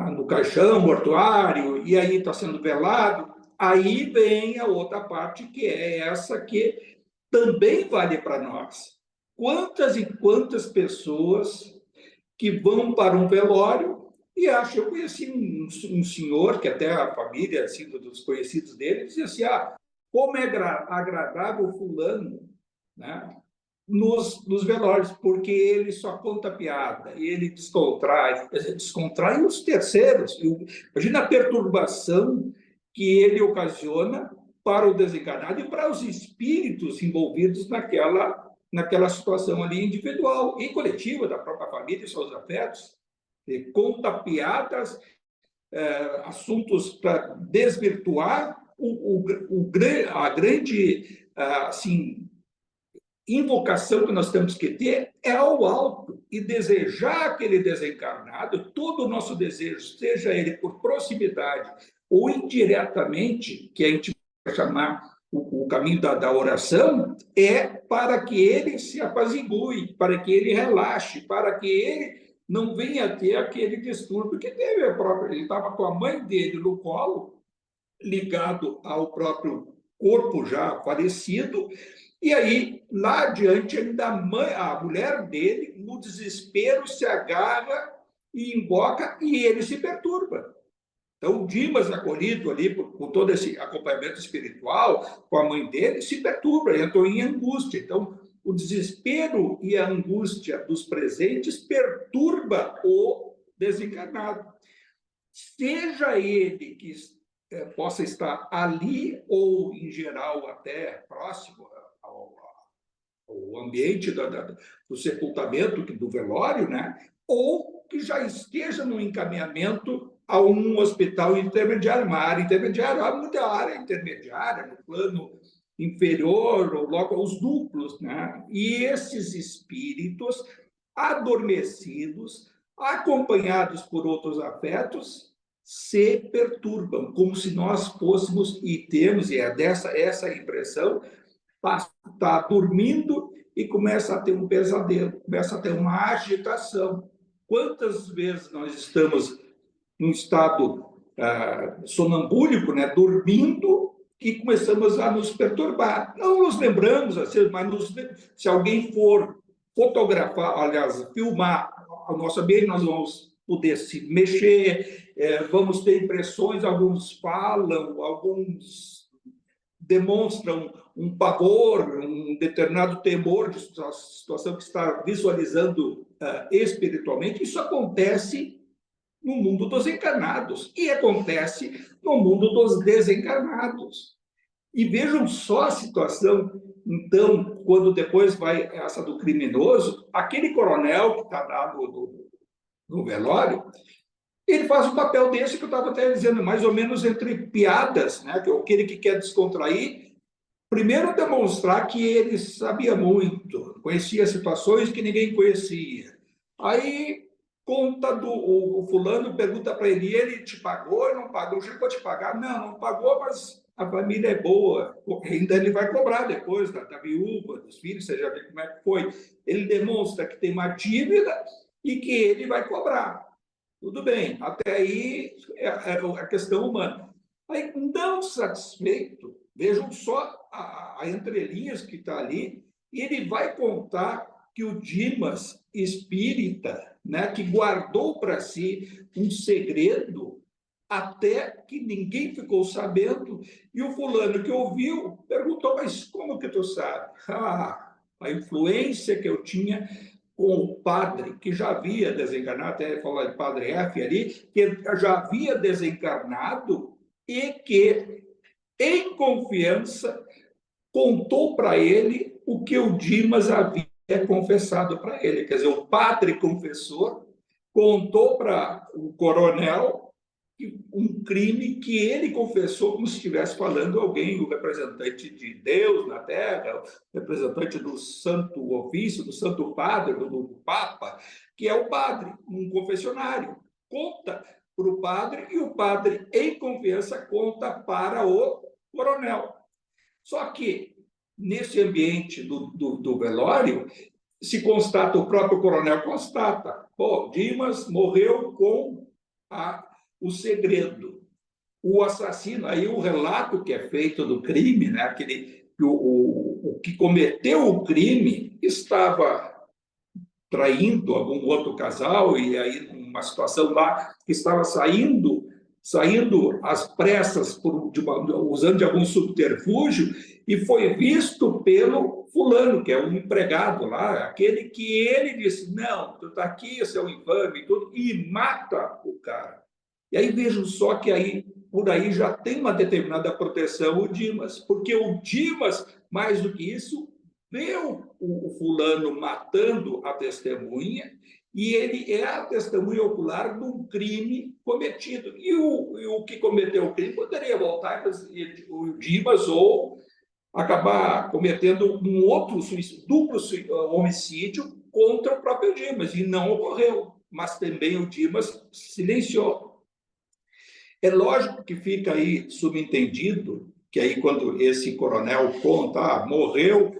no caixão mortuário, e aí está sendo velado, aí vem a outra parte, que é essa que também vale para nós. Quantas e quantas pessoas que vão para um velório e acham... Eu conheci um senhor, que até a família, assim, dos conhecidos dele, dizia assim, como é agradável fulano, né, nos velórios, porque ele só conta piada, ele descontrai os terceiros. Imagina a perturbação que ele ocasiona para o desencarnado e para os espíritos envolvidos naquela situação ali individual e coletiva da própria família e seus afetos. Ele conta piadas, assuntos para desvirtuar a grande, assim, invocação que nós temos que ter é ao alto e desejar aquele desencarnado, todo o nosso desejo, seja ele por proximidade ou indiretamente, que a gente vai chamar o caminho da oração, é para que ele se apazigue, para que ele relaxe, para que ele não venha a ter aquele distúrbio que teve a própria. Ele estava com a mãe dele no colo, ligado ao próprio corpo já falecido, e aí, lá adiante, a mulher dele, no desespero, se agarra e invoca, e ele se perturba. Então, o Dimas, acolhido ali com todo esse acompanhamento espiritual, com a mãe dele, se perturba, entrou em angústia. Então, o desespero e a angústia dos presentes perturba o desencarnado. Seja ele que possa estar ali, ou, em geral, até próximo ao ambiente do sepultamento, do velório, né? Ou que já esteja no encaminhamento a um hospital intermediário, uma área intermediária, há muita área intermediária, no plano inferior, ou logo aos duplos, né? E esses espíritos adormecidos, acompanhados por outros afetos, se perturbam, como se nós fôssemos, e temos, e é essa impressão, está dormindo e começa a ter um pesadelo, começa a ter uma agitação. Quantas vezes nós estamos num estado sonambúlico, né, dormindo, e começamos a nos perturbar? Não nos lembramos, assim, mas se alguém for fotografar, aliás, filmar o nosso ambiente, nós vamos poder se mexer, vamos ter impressões, alguns falam, alguns demonstram um pavor, um determinado temor de situação que está visualizando espiritualmente. Isso acontece no mundo dos encarnados e acontece no mundo dos desencarnados. E vejam só a situação, então, quando depois vai essa do criminoso, aquele coronel que está lá no velório, ele faz um papel desse que eu estava até dizendo, mais ou menos entre piadas, né? Que é aquele que quer descontrair, primeiro demonstrar que ele sabia muito, conhecia situações que ninguém conhecia. Aí conta o fulano, pergunta para ele, ele te pagou ou não pagou? Chegou a te pagar? Não pagou, mas a família é boa. Ainda ele vai cobrar depois da viúva, dos filhos, você já vê como é que foi. Ele demonstra que tem uma dívida e que ele vai cobrar. Tudo bem, até aí é a questão humana. Aí, não satisfeito, vejam só a entrelinhas que está ali, e ele vai contar que o Dimas espírita, né, que guardou para si um segredo até que ninguém ficou sabendo, e o fulano que ouviu perguntou, mas como que tu sabe? A influência que eu tinha com o padre, que já havia desencarnado, até falar de padre F ali, que já havia desencarnado e que, em confiança, contou para ele o que o Dimas havia confessado para ele. Quer dizer, o padre confessor contou para o coronel um crime que ele confessou como se estivesse falando alguém, o representante de Deus na Terra, o representante do Santo Ofício, do Santo Padre, do Papa, que é o padre, um confessionário. Conta para o padre e o padre, em confiança, conta para o coronel. Só que, nesse ambiente do velório, se constata, o próprio coronel constata, Dimas morreu com o segredo. O assassino, aí o relato que é feito do crime, né, o que cometeu o crime estava traindo algum outro casal, e aí numa situação lá que estava saindo às pressas, usando de algum subterfúgio, e foi visto pelo fulano, que é um empregado lá, aquele que ele disse, não, tu está aqui, seu infame, e tudo, e mata o cara. E aí vejam só que aí, por aí já tem uma determinada proteção o Dimas, porque o Dimas, mais do que isso, vê o fulano matando a testemunha e ele é a testemunha ocular de um crime cometido. E o que cometeu o crime poderia voltar o Dimas ou acabar cometendo um outro duplo homicídio contra o próprio Dimas, e não ocorreu, mas também o Dimas silenciou. É lógico que fica aí subentendido que aí quando esse coronel conta, morreu,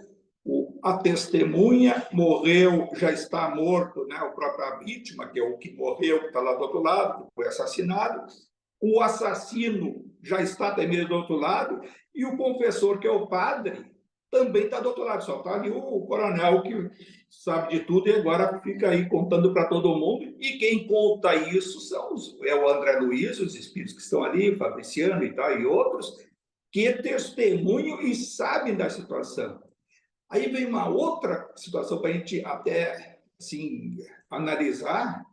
a testemunha morreu, já está morto, né? O próprio vítima, que é o que morreu, que está lá do outro lado, que foi assassinado, o assassino já está também do outro lado, e o confessor, que é o padre, também está do outro lado, só está ali o coronel que sabe de tudo e agora fica aí contando para todo mundo, e quem conta isso é o André Luiz, os espíritos que estão ali, Fabriciano e tal, e outros, que testemunham e sabem da situação. Aí vem uma outra situação para a gente até assim, analisar.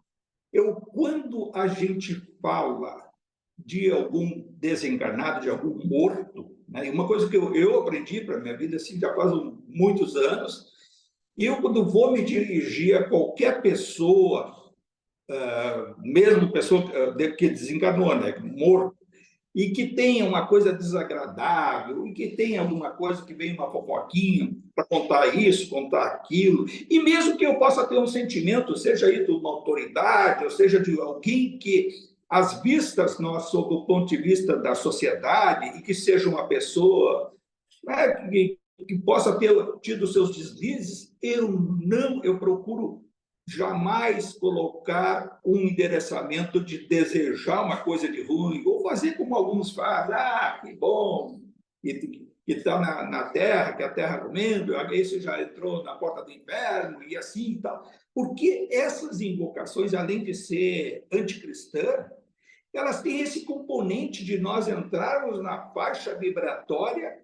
Quando a gente fala de algum desencarnado, de algum morto, né? E uma coisa que eu aprendi para a minha vida assim, já faz muitos anos, quando vou me dirigir a qualquer pessoa, mesmo pessoa que desencarnou, né? Morto, e que tenha uma coisa desagradável, e que tenha alguma coisa que venha uma fofoquinha para contar isso, contar aquilo, e mesmo que eu possa ter um sentimento, seja aí de uma autoridade, ou seja de alguém que, às vistas, nós, sob o ponto de vista da sociedade, e que seja uma pessoa, né, que possa ter tido seus deslizes, eu procuro jamais colocar um endereçamento de desejar uma coisa de ruim, ou fazer como alguns fazem, que bom, que está na Terra, que a Terra comendo, esse já entrou na porta do inferno, e assim e tal. Porque essas invocações, além de ser anticristã, elas têm esse componente de nós entrarmos na faixa vibratória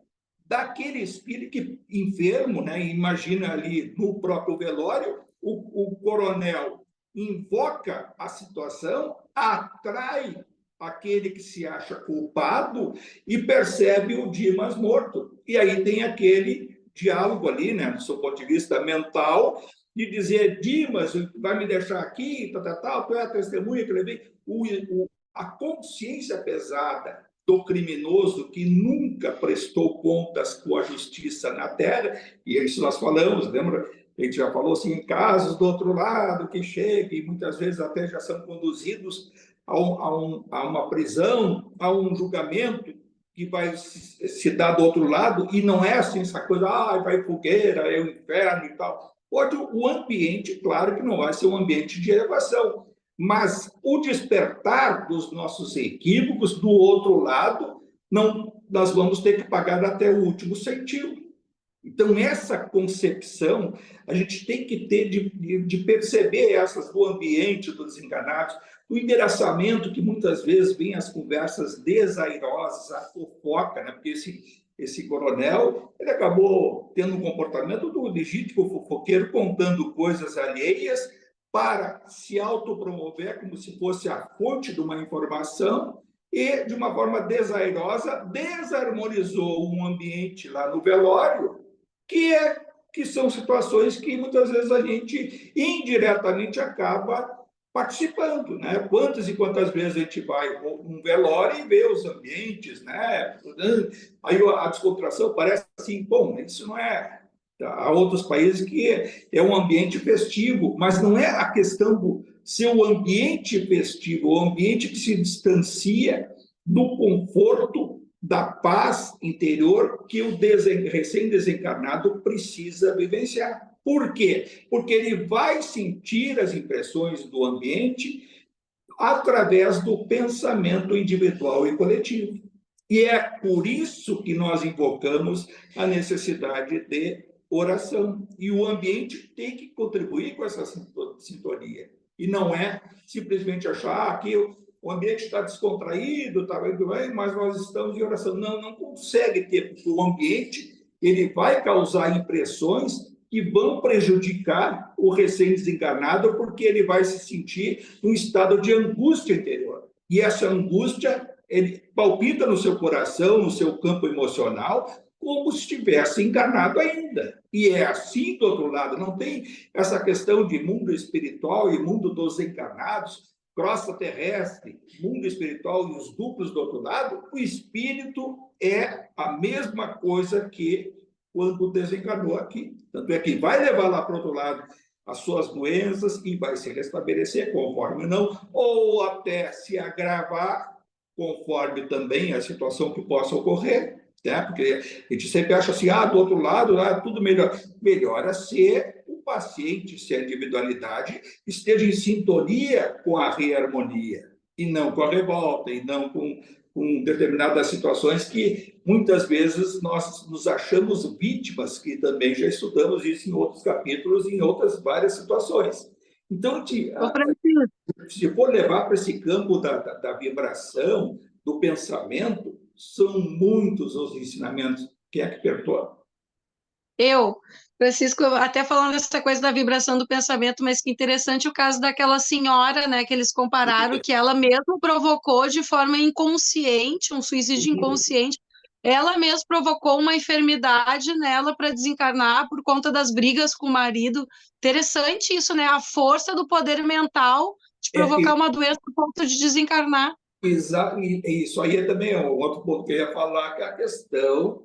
daquele espírito que, enfermo, né? Imagina ali no próprio velório, o coronel invoca a situação, atrai aquele que se acha culpado e percebe o Dimas morto. E aí tem aquele diálogo ali, né, do seu ponto de vista mental, de dizer, Dimas, vai me deixar aqui, tu é a testemunha que levei. A consciência pesada do criminoso que nunca prestou contas com a justiça na terra, e isso nós falamos, lembra? A gente já falou assim, em casos do outro lado que chegam e muitas vezes até já são conduzidos a uma prisão, a um julgamento que vai se dar do outro lado, e não é assim essa coisa, vai fogueira, é o inferno e tal. Pode o ambiente, claro que não vai ser um ambiente de elevação, mas o despertar dos nossos equívocos, do outro lado, não, nós vamos ter que pagar até o último centavo. Então, essa concepção a gente tem que ter de perceber essas do ambiente dos desencanados, o endereçamento que muitas vezes vem as conversas desairosas, a fofoca, né? Porque esse coronel ele acabou tendo um comportamento do legítimo fofoqueiro, contando coisas alheias para se autopromover como se fosse a fonte de uma informação e, de uma forma desairosa, desarmonizou um ambiente lá no velório, que são situações que muitas vezes a gente indiretamente acaba participando, né? Quantas e quantas vezes a gente vai num velório e vê os ambientes, né? Aí a descontração parece assim, bom, isso não é... Há outros países que é um ambiente festivo, mas não é a questão do ser o ambiente festivo, o ambiente que se distancia do conforto, da paz interior que o recém-desencarnado precisa vivenciar. Por quê? Porque ele vai sentir as impressões do ambiente através do pensamento individual e coletivo. E é por isso que nós invocamos a necessidade de oração. E o ambiente tem que contribuir com essa sintonia. E não é simplesmente achar que o ambiente está descontraído, está bem, mas nós estamos em oração. Não, não consegue ter, porque o ambiente ele vai causar impressões que vão prejudicar o recém-desencarnado, porque ele vai se sentir num estado de angústia interior. E essa angústia, ele palpita no seu coração, no seu campo emocional, como se estivesse encarnado ainda. E é assim do outro lado, não tem essa questão de mundo espiritual e mundo dos encarnados, crosta terrestre, mundo espiritual e os duplos do outro lado. O espírito é a mesma coisa que quando desencarnou aqui. Tanto é que vai levar lá para o outro lado as suas doenças e vai se restabelecer conforme não, ou até se agravar conforme também a situação que possa ocorrer, né? Porque a gente sempre acha assim, do outro lado, lá tudo melhor. Melhora ser o paciente, se a individualidade esteja em sintonia com a reharmonia, e não com a revolta, e não com determinadas situações que muitas vezes nós nos achamos vítimas, que também já estudamos isso em outros capítulos, em outras várias situações. Então, se for levar para esse campo da vibração, do pensamento, são muitos os ensinamentos. Quem é que perdoa? Francisco, até falando dessa coisa da vibração do pensamento, mas que interessante o caso daquela senhora, né, que eles compararam, que ela mesma provocou de forma inconsciente, um suicídio inconsciente, ela mesma provocou uma enfermidade nela para desencarnar por conta das brigas com o marido. Interessante isso, né, a força do poder mental de provocar uma doença a ponto de desencarnar. Exato, e isso aí também é um outro ponto que eu ia falar, que é a questão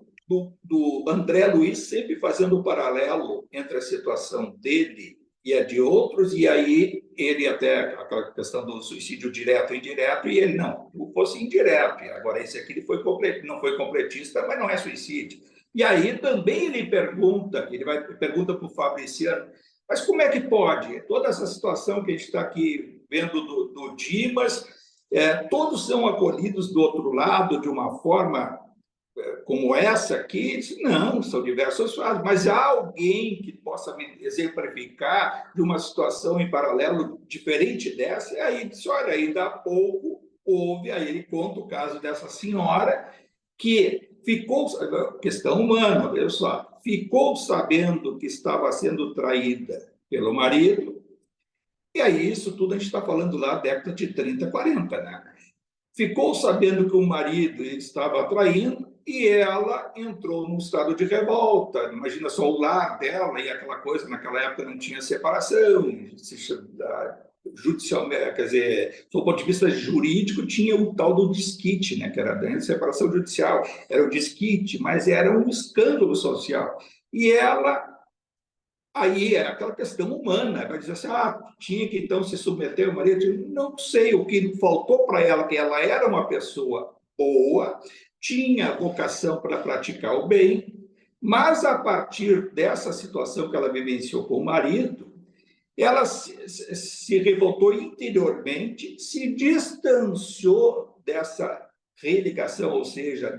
do André Luiz sempre fazendo o paralelo entre a situação dele e a de outros, e aí ele até, aquela questão do suicídio direto e indireto, e ele não fosse indireto, agora esse aqui ele não foi completista, mas não é suicídio. E aí também ele pergunta para o Fabriciano, mas como é que pode? Toda essa situação que a gente está aqui vendo do Dimas, todos são acolhidos do outro lado de uma forma como essa aqui? Não, são diversas fases, mas há alguém que possa me exemplificar de uma situação em paralelo diferente dessa? E aí disse, olha, ainda há pouco houve, aí ele conta o caso dessa senhora que ficou, questão humana, olha só, ficou sabendo que estava sendo traída pelo marido. E aí, isso tudo a gente está falando lá da década de 30, 40, né? Ficou sabendo que o marido estava traindo e ela entrou num estado de revolta. Imagina só o lar dela e aquela coisa, naquela época não tinha separação, judicialmente, quer dizer, do ponto de vista jurídico, tinha o tal do desquite, né, que era a separação judicial, era o desquite, mas era um escândalo social. E ela, aí é aquela questão humana, vai dizer assim, tinha que então se submeter ao marido. Não sei, o que faltou para ela, que ela era uma pessoa boa, tinha vocação para praticar o bem, mas a partir dessa situação que ela vivenciou com o marido, ela se revoltou interiormente, se distanciou dessa religação, ou seja,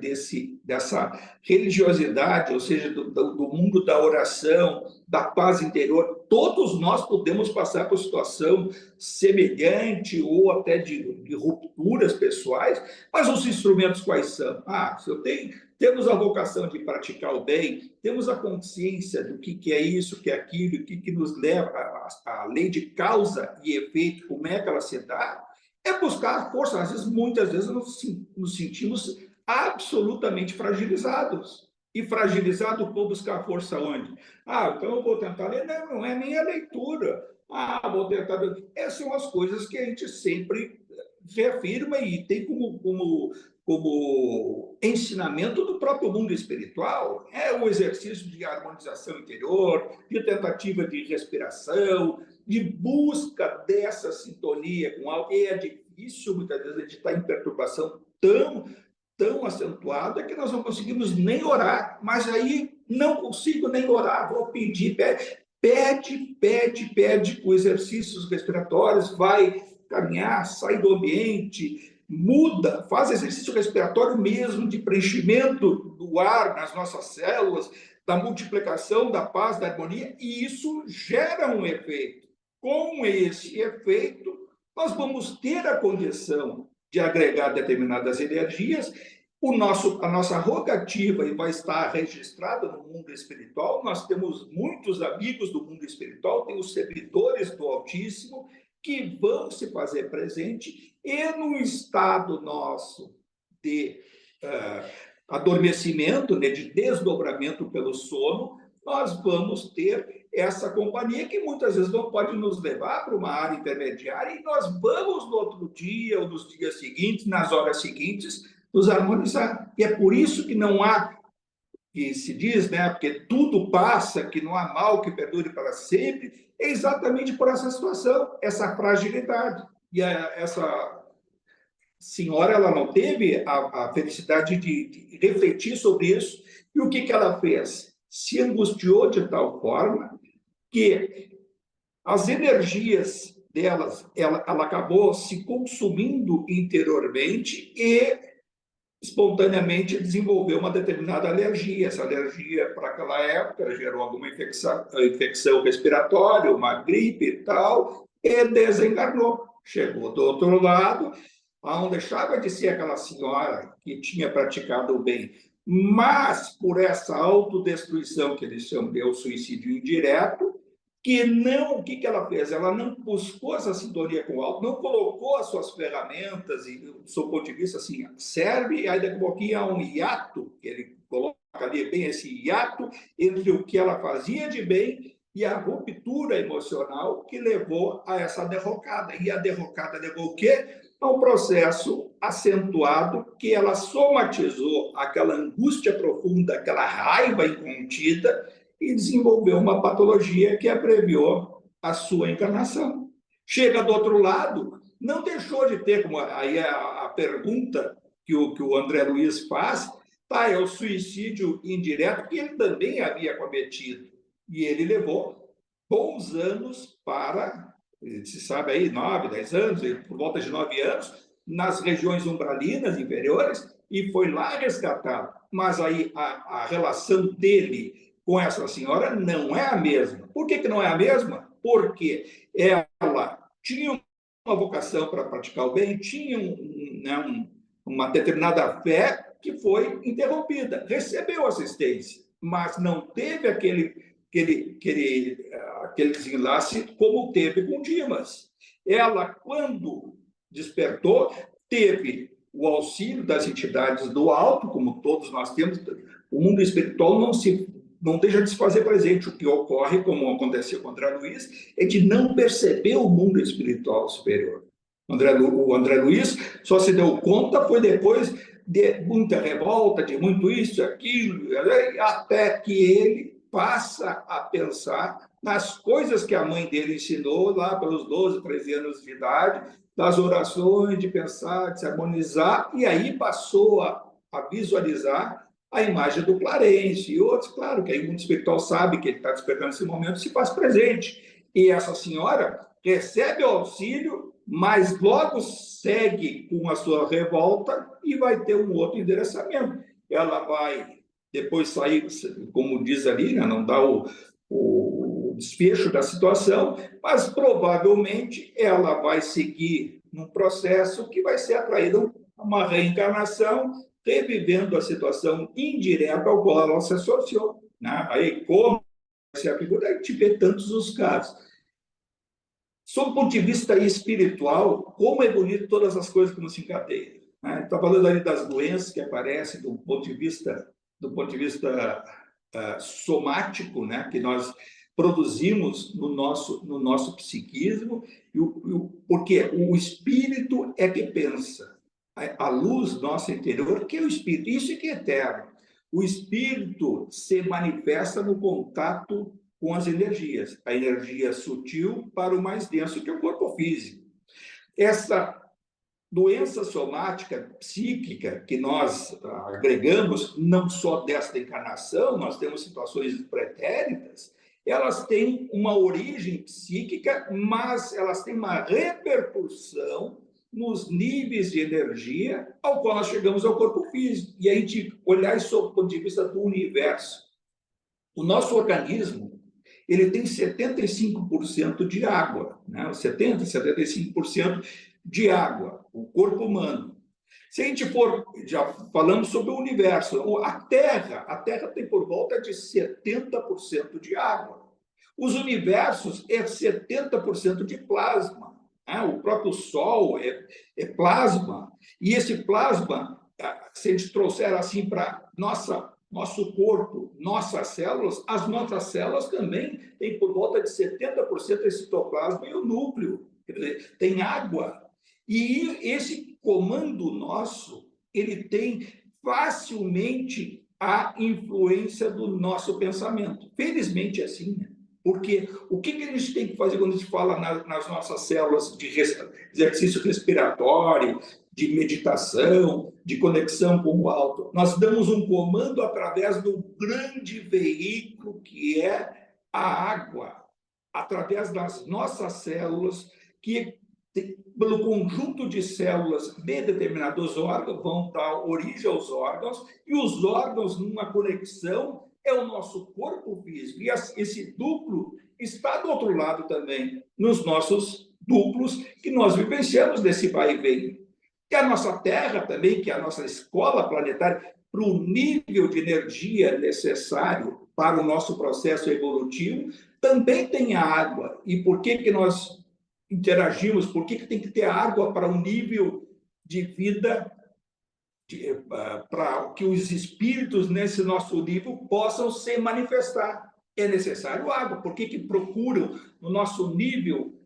dessa religiosidade, ou seja, do mundo da oração, da paz interior. Todos nós podemos passar por situação semelhante ou até de rupturas pessoais, mas os instrumentos quais são? Se eu temos a vocação de praticar o bem, temos a consciência do que é isso, que é aquilo, o que nos leva à lei de causa e efeito, como é que ela se dá, é buscar a força. Às vezes, muitas vezes, nos sentimos absolutamente fragilizados. E fragilizado por buscar força onde? Então eu vou tentar ler. Não é nem a leitura. Vou tentar... Essas são as coisas que a gente sempre reafirma e tem como ensinamento do próprio mundo espiritual. É o exercício de harmonização interior, de tentativa de respiração, de busca dessa sintonia com algo. E é difícil, muitas vezes, a gente está em perturbação tão acentuada que nós não conseguimos nem orar. Mas aí não consigo nem orar, vou pedir, pede com exercícios respiratórios, vai caminhar, sai do ambiente, muda, faz exercício respiratório mesmo, de preenchimento do ar nas nossas células, da multiplicação, da paz, da harmonia, e isso gera um efeito. Com esse efeito, nós vamos ter a condição de agregar determinadas energias. A nossa rogativa vai estar registrada no mundo espiritual. Nós temos muitos amigos do mundo espiritual, tem os servidores do Altíssimo, que vão se fazer presente, e no estado nosso de adormecimento, né, de desdobramento pelo sono, nós vamos ter essa companhia que muitas vezes não pode nos levar para uma área intermediária, e nós vamos no outro dia ou nos dias seguintes, nas horas seguintes, nos harmonizar. E é por isso que não há, que se diz, né, porque tudo passa, que não há mal que perdure para sempre, é exatamente por essa situação, essa fragilidade. E essa senhora, ela não teve a felicidade de refletir sobre isso, e o que ela fez? Se angustiou de tal forma que as energias delas, ela acabou se consumindo interiormente e espontaneamente desenvolveu uma determinada alergia. Essa alergia, para aquela época, gerou alguma infecção respiratória, uma gripe e tal, e desencarnou. Chegou do outro lado, não deixava de ser aquela senhora que tinha praticado o bem, mas por essa autodestruição que eles chamam de suicídio indireto, que não, o que ela fez? Ela não buscou essa sintonia com o alto, não colocou as suas ferramentas, e do seu ponto de vista, assim, serve, e aí daqui a pouquinho há um hiato, que ele coloca ali bem esse hiato, entre o que ela fazia de bem e a ruptura emocional que levou a essa derrocada. E a derrocada levou o quê? A um processo acentuado que ela somatizou aquela angústia profunda, aquela raiva incontida, e desenvolveu uma patologia que abreviou a sua encarnação. Chega do outro lado, não deixou de ter, como aí a pergunta que o André Luiz faz, é o suicídio indireto que ele também havia cometido. E ele levou bons anos para, se sabe aí, 9, 10 anos, por volta de 9 anos, nas regiões umbralinas inferiores, e foi lá resgatado. Mas aí a relação dele com essa senhora não é a mesma. Por que não é a mesma? Porque ela tinha uma vocação para praticar o bem, tinha uma determinada fé que foi interrompida. Recebeu assistência, mas não teve aquele desenlace como teve com Dimas. Ela, quando despertou, teve o auxílio das entidades do alto, como todos nós temos. O mundo espiritual não se não deixa de se fazer presente. O que ocorre, como aconteceu com o André Luiz, é de não perceber o mundo espiritual superior. O André Luiz só se deu conta foi depois de muita revolta, de muito isso, aquilo, até que ele passa a pensar nas coisas que a mãe dele ensinou lá pelos 12, 13 anos de idade, das orações, de pensar, de se harmonizar, e aí passou a visualizar a imagem do Clarence e outros, claro, que aí o mundo espiritual sabe que ele está despertando esse momento, se faz presente. E essa senhora recebe o auxílio, mas logo segue com a sua revolta e vai ter um outro endereçamento. Ela vai depois sair, como diz ali, né, não dá o desfecho da situação, mas provavelmente ela vai seguir num processo que vai ser atraída a uma reencarnação, revivendo a situação indireta ao qual ela se associou. Né? Aí, como se a figura, a gente vê tantos os casos. Sob o ponto de vista espiritual, como é bonito todas as coisas que nos encadeiam. Né? Está falando ali das doenças que aparecem do ponto de vista somático, né? Que nós produzimos no nosso psiquismo, porque o espírito é que pensa. A luz nossa interior, que é o espírito, isso é que é eterno. O espírito se manifesta no contato com as energias, a energia sutil para o mais denso, que é o corpo físico. Essa doença somática psíquica que nós agregamos, não só desta encarnação, nós temos situações pretéritas, elas têm uma origem psíquica, mas elas têm uma repercussão nos níveis de energia ao qual nós chegamos ao corpo físico. E a gente olhar isso do ponto de vista do universo. O nosso organismo, ele tem 75% de água, né? 70%, 75% de água, o corpo humano. Se a gente for, já falamos sobre o universo, a Terra tem por volta de 70% de água. Os universos é 70% de plasma. Né? O próprio Sol é plasma. E esse plasma, se a gente trouxer assim para nosso corpo, as nossas células também têm por volta de 70% de citoplasma e o núcleo. Quer dizer, tem água. E esse comando nosso, ele tem facilmente a influência do nosso pensamento. Felizmente é assim, né? Porque o que a gente tem que fazer quando a gente fala nas nossas células de exercício respiratório, de meditação, de conexão com o alto? Nós damos um comando através do grande veículo que é a água, através das nossas células, que pelo conjunto de células de determinados órgãos vão dar origem aos órgãos, e os órgãos, numa conexão, é o nosso corpo físico. E esse duplo está do outro lado também, nos nossos duplos que nós vivenciamos desse vai e vem. E a nossa Terra também, que é a nossa escola planetária, para o nível de energia necessário para o nosso processo evolutivo, também tem a água. E por que nós interagimos? Por que tem que ter água para um nível de vida, para que os espíritos nesse nosso nível possam se manifestar? É necessário água. Por que procuram, no nosso nível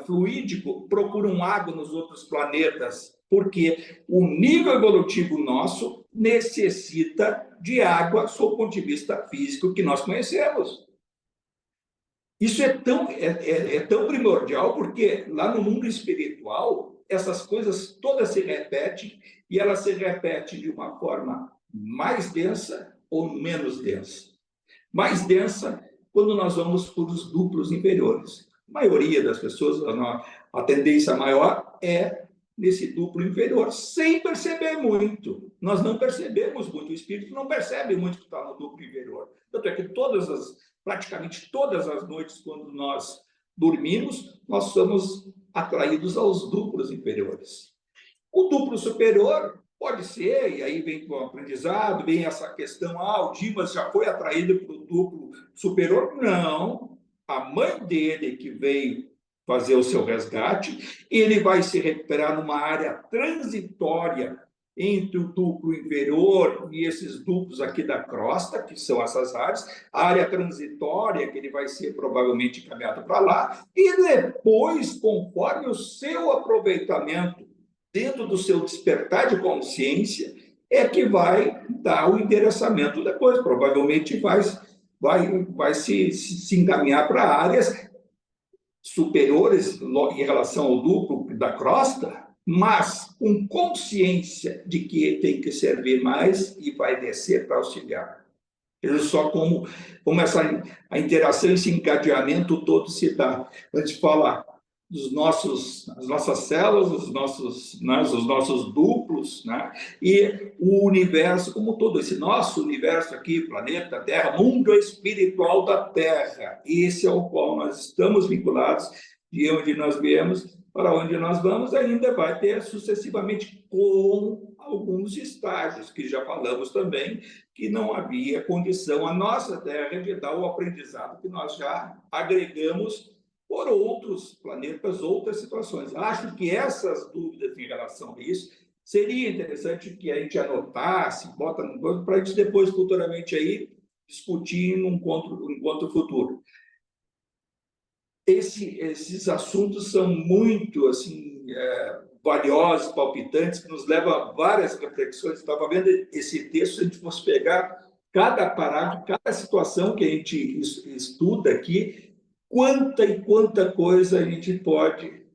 fluídico, procuram água nos outros planetas? Porque o nível evolutivo nosso necessita de água, sob o ponto de vista físico que nós conhecemos. Isso é tão primordial, porque lá no mundo espiritual, essas coisas todas se repetem, e elas se repetem de uma forma mais densa ou menos densa. Mais densa quando nós vamos para os duplos inferiores. A maioria das pessoas, a tendência maior é nesse duplo inferior, sem perceber muito. Nós não percebemos muito, o espírito não percebe muito que está no duplo inferior. Tanto é que praticamente todas as noites, quando nós dormimos, nós somos atraídos aos duplos inferiores. O duplo superior pode ser, e aí vem com o aprendizado, vem essa questão, o Dimas já foi atraído para o duplo superior. Não, a mãe dele que veio fazer o seu resgate, ele vai se recuperar numa área transitória entre o duplo inferior e esses duplos aqui da crosta, que são essas áreas, a área transitória, que ele vai ser provavelmente encaminhado para lá, e depois, conforme o seu aproveitamento dentro do seu despertar de consciência, é que vai dar o endereçamento depois, provavelmente vai se encaminhar para áreas superiores em relação ao duplo da crosta, mas com consciência de que tem que servir mais e vai descer para auxiliar. Veja só como a interação, esse encadeamento todo se dá. A gente fala as nossas células, os nossos duplos, né? E o universo como todo, esse nosso universo aqui, planeta Terra, mundo espiritual da Terra, esse é o qual nós estamos vinculados, de onde nós viemos para onde nós vamos, ainda vai ter sucessivamente com alguns estágios, que já falamos também, que não havia condição a nossa Terra de dar o aprendizado que nós já agregamos por outros planetas, outras situações. Acho que essas dúvidas em relação a isso seria interessante que a gente anotasse, bota no banco, para a gente depois, futuramente, aí, discutir num encontro futuro. Esses assuntos são muito assim, valiosos, palpitantes, que nos levam a várias reflexões. Estava vendo esse texto, se a gente fosse pegar cada parágrafo, cada situação que a gente estuda aqui, quanta coisa a gente pode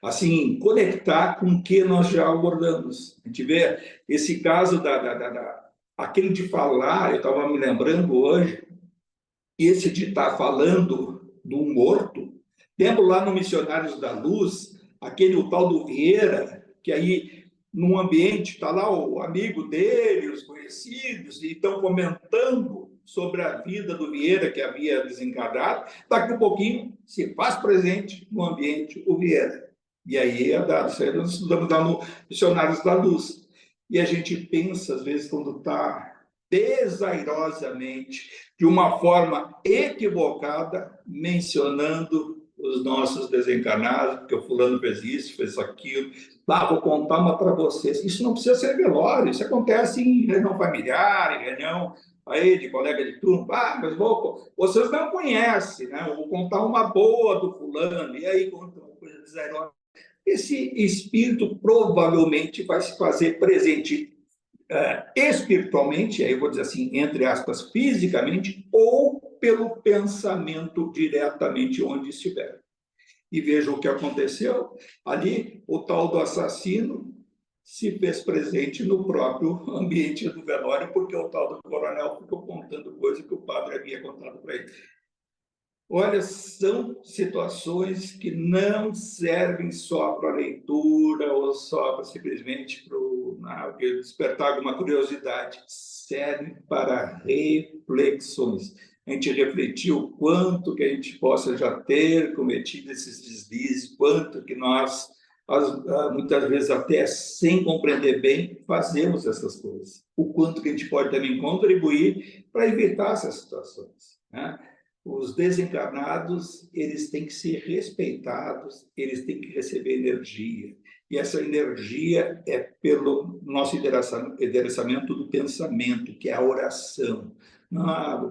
assim conectar com o que nós já abordamos. A gente vê esse caso aquele de falar, eu estava me lembrando hoje, esse de estar falando do morto. Lembro lá no Missionários da Luz, o tal do Vieira, que aí, num ambiente, está lá o amigo dele, os conhecidos, e estão comentando sobre a vida do Vieira, que havia desencarnado. Daqui a pouquinho, se faz presente no ambiente o Vieira. E aí é dado, isso aí nós estudamos lá no Missionários da Luz. E a gente pensa, às vezes, quando está desairosamente, de uma forma equivocada, mencionando os nossos desencarnados, porque o fulano fez isso, fez aquilo. Vou contar uma para vocês. Isso não precisa ser velório, isso acontece em reunião familiar, em reunião aí de colega de turno. Mas vocês não conhecem, né? Eu vou contar uma boa do fulano, e aí conta uma coisa desairosa. Esse espírito provavelmente vai se fazer presente espiritualmente, aí eu vou dizer assim, entre aspas, fisicamente, ou pelo pensamento diretamente onde estiver. E veja o que aconteceu. Ali, o tal do assassino se fez presente no próprio ambiente do velório, porque o tal do coronel ficou contando coisa que o padre havia contado para ele. Olha, são situações que não servem só para leitura ou só para simplesmente para despertar alguma curiosidade, servem para reflexões. A gente refletiu o quanto que a gente possa já ter cometido esses deslizes, quanto que nós, muitas vezes até sem compreender bem, fazemos essas coisas. O quanto que a gente pode também contribuir para evitar essas situações, né? Os desencarnados, eles têm que ser respeitados, eles têm que receber energia. E essa energia é pelo nosso endereçamento do pensamento, que é a oração.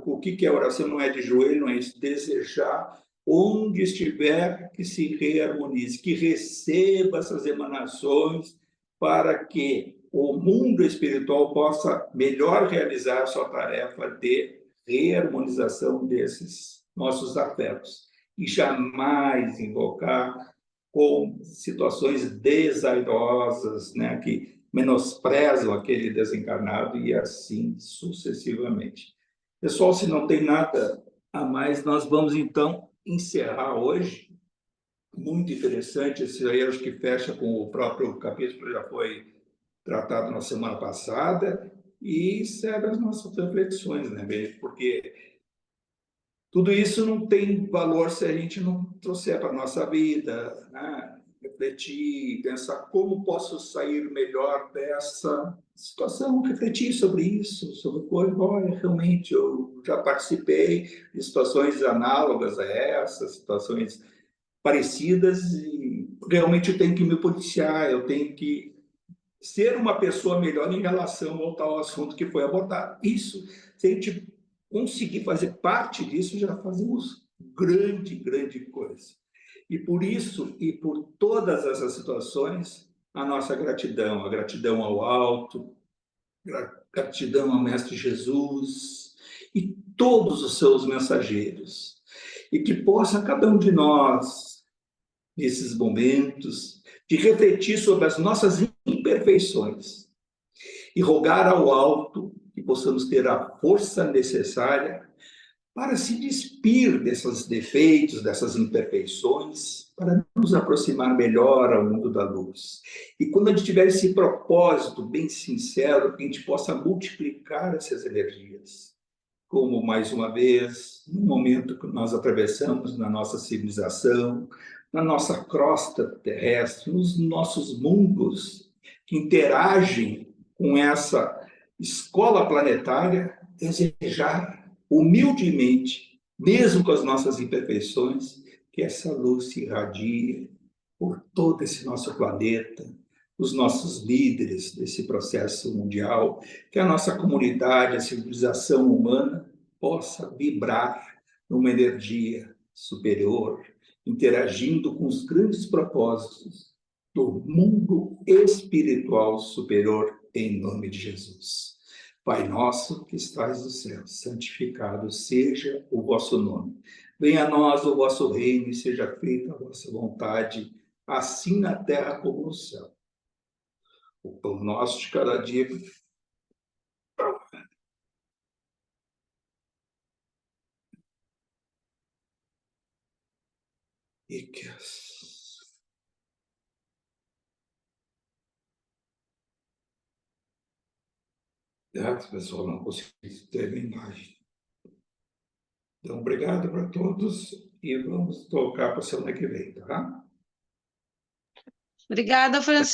O que é oração? Não é de joelho, não é isso. Desejar, onde estiver, que se reharmonize, que receba essas emanações para que o mundo espiritual possa melhor realizar a sua tarefa de reharmonização desses nossos afetos e jamais invocar com situações desairosas, né, que menosprezam aquele desencarnado e assim sucessivamente. Pessoal, se não tem nada a mais, nós vamos então encerrar hoje. Muito interessante, esse aí acho que fecha com o próprio capítulo que já foi tratado na semana passada, e serve as nossas reflexões, né, porque tudo isso não tem valor se a gente não trouxer para a nossa vida, né? Refletir, pensar como posso sair melhor dessa situação, refletir sobre isso, sobre olha, realmente eu já participei de situações análogas a essas, situações parecidas, e realmente eu tenho que me policiar, eu tenho que ser uma pessoa melhor em relação ao tal assunto que foi abordado. Isso, se a gente conseguir fazer parte disso, já fazemos grande coisa. E por isso, e por todas essas situações, a nossa gratidão, a gratidão ao alto, gratidão ao Mestre Jesus e todos os seus mensageiros. E que possa cada um de nós, nesses momentos, de refletir sobre as nossas imperfeições e rogar ao alto que possamos ter a força necessária para se despir desses defeitos, dessas imperfeições, para nos aproximar melhor ao mundo da luz. E quando a gente tiver esse propósito bem sincero, que a gente possa multiplicar essas energias. Como, mais uma vez, no momento que nós atravessamos na nossa civilização, na nossa crosta terrestre, nos nossos mundos que interagem com essa escola planetária, desejar humildemente, mesmo com as nossas imperfeições, que essa luz se irradie por todo esse nosso planeta, os nossos líderes desse processo mundial, que a nossa comunidade, a civilização humana, possa vibrar numa energia superior, interagindo com os grandes propósitos do mundo espiritual superior, em nome de Jesus. Pai nosso que estais no céu, santificado seja o vosso nome. Venha a nós o vosso reino e seja feita a vossa vontade, assim na terra como no céu. O pão nosso de cada dia. E que pessoal, não consegui terminar. Então, obrigado para todos e vamos tocar para a semana que vem, tá? Obrigada, Francisco.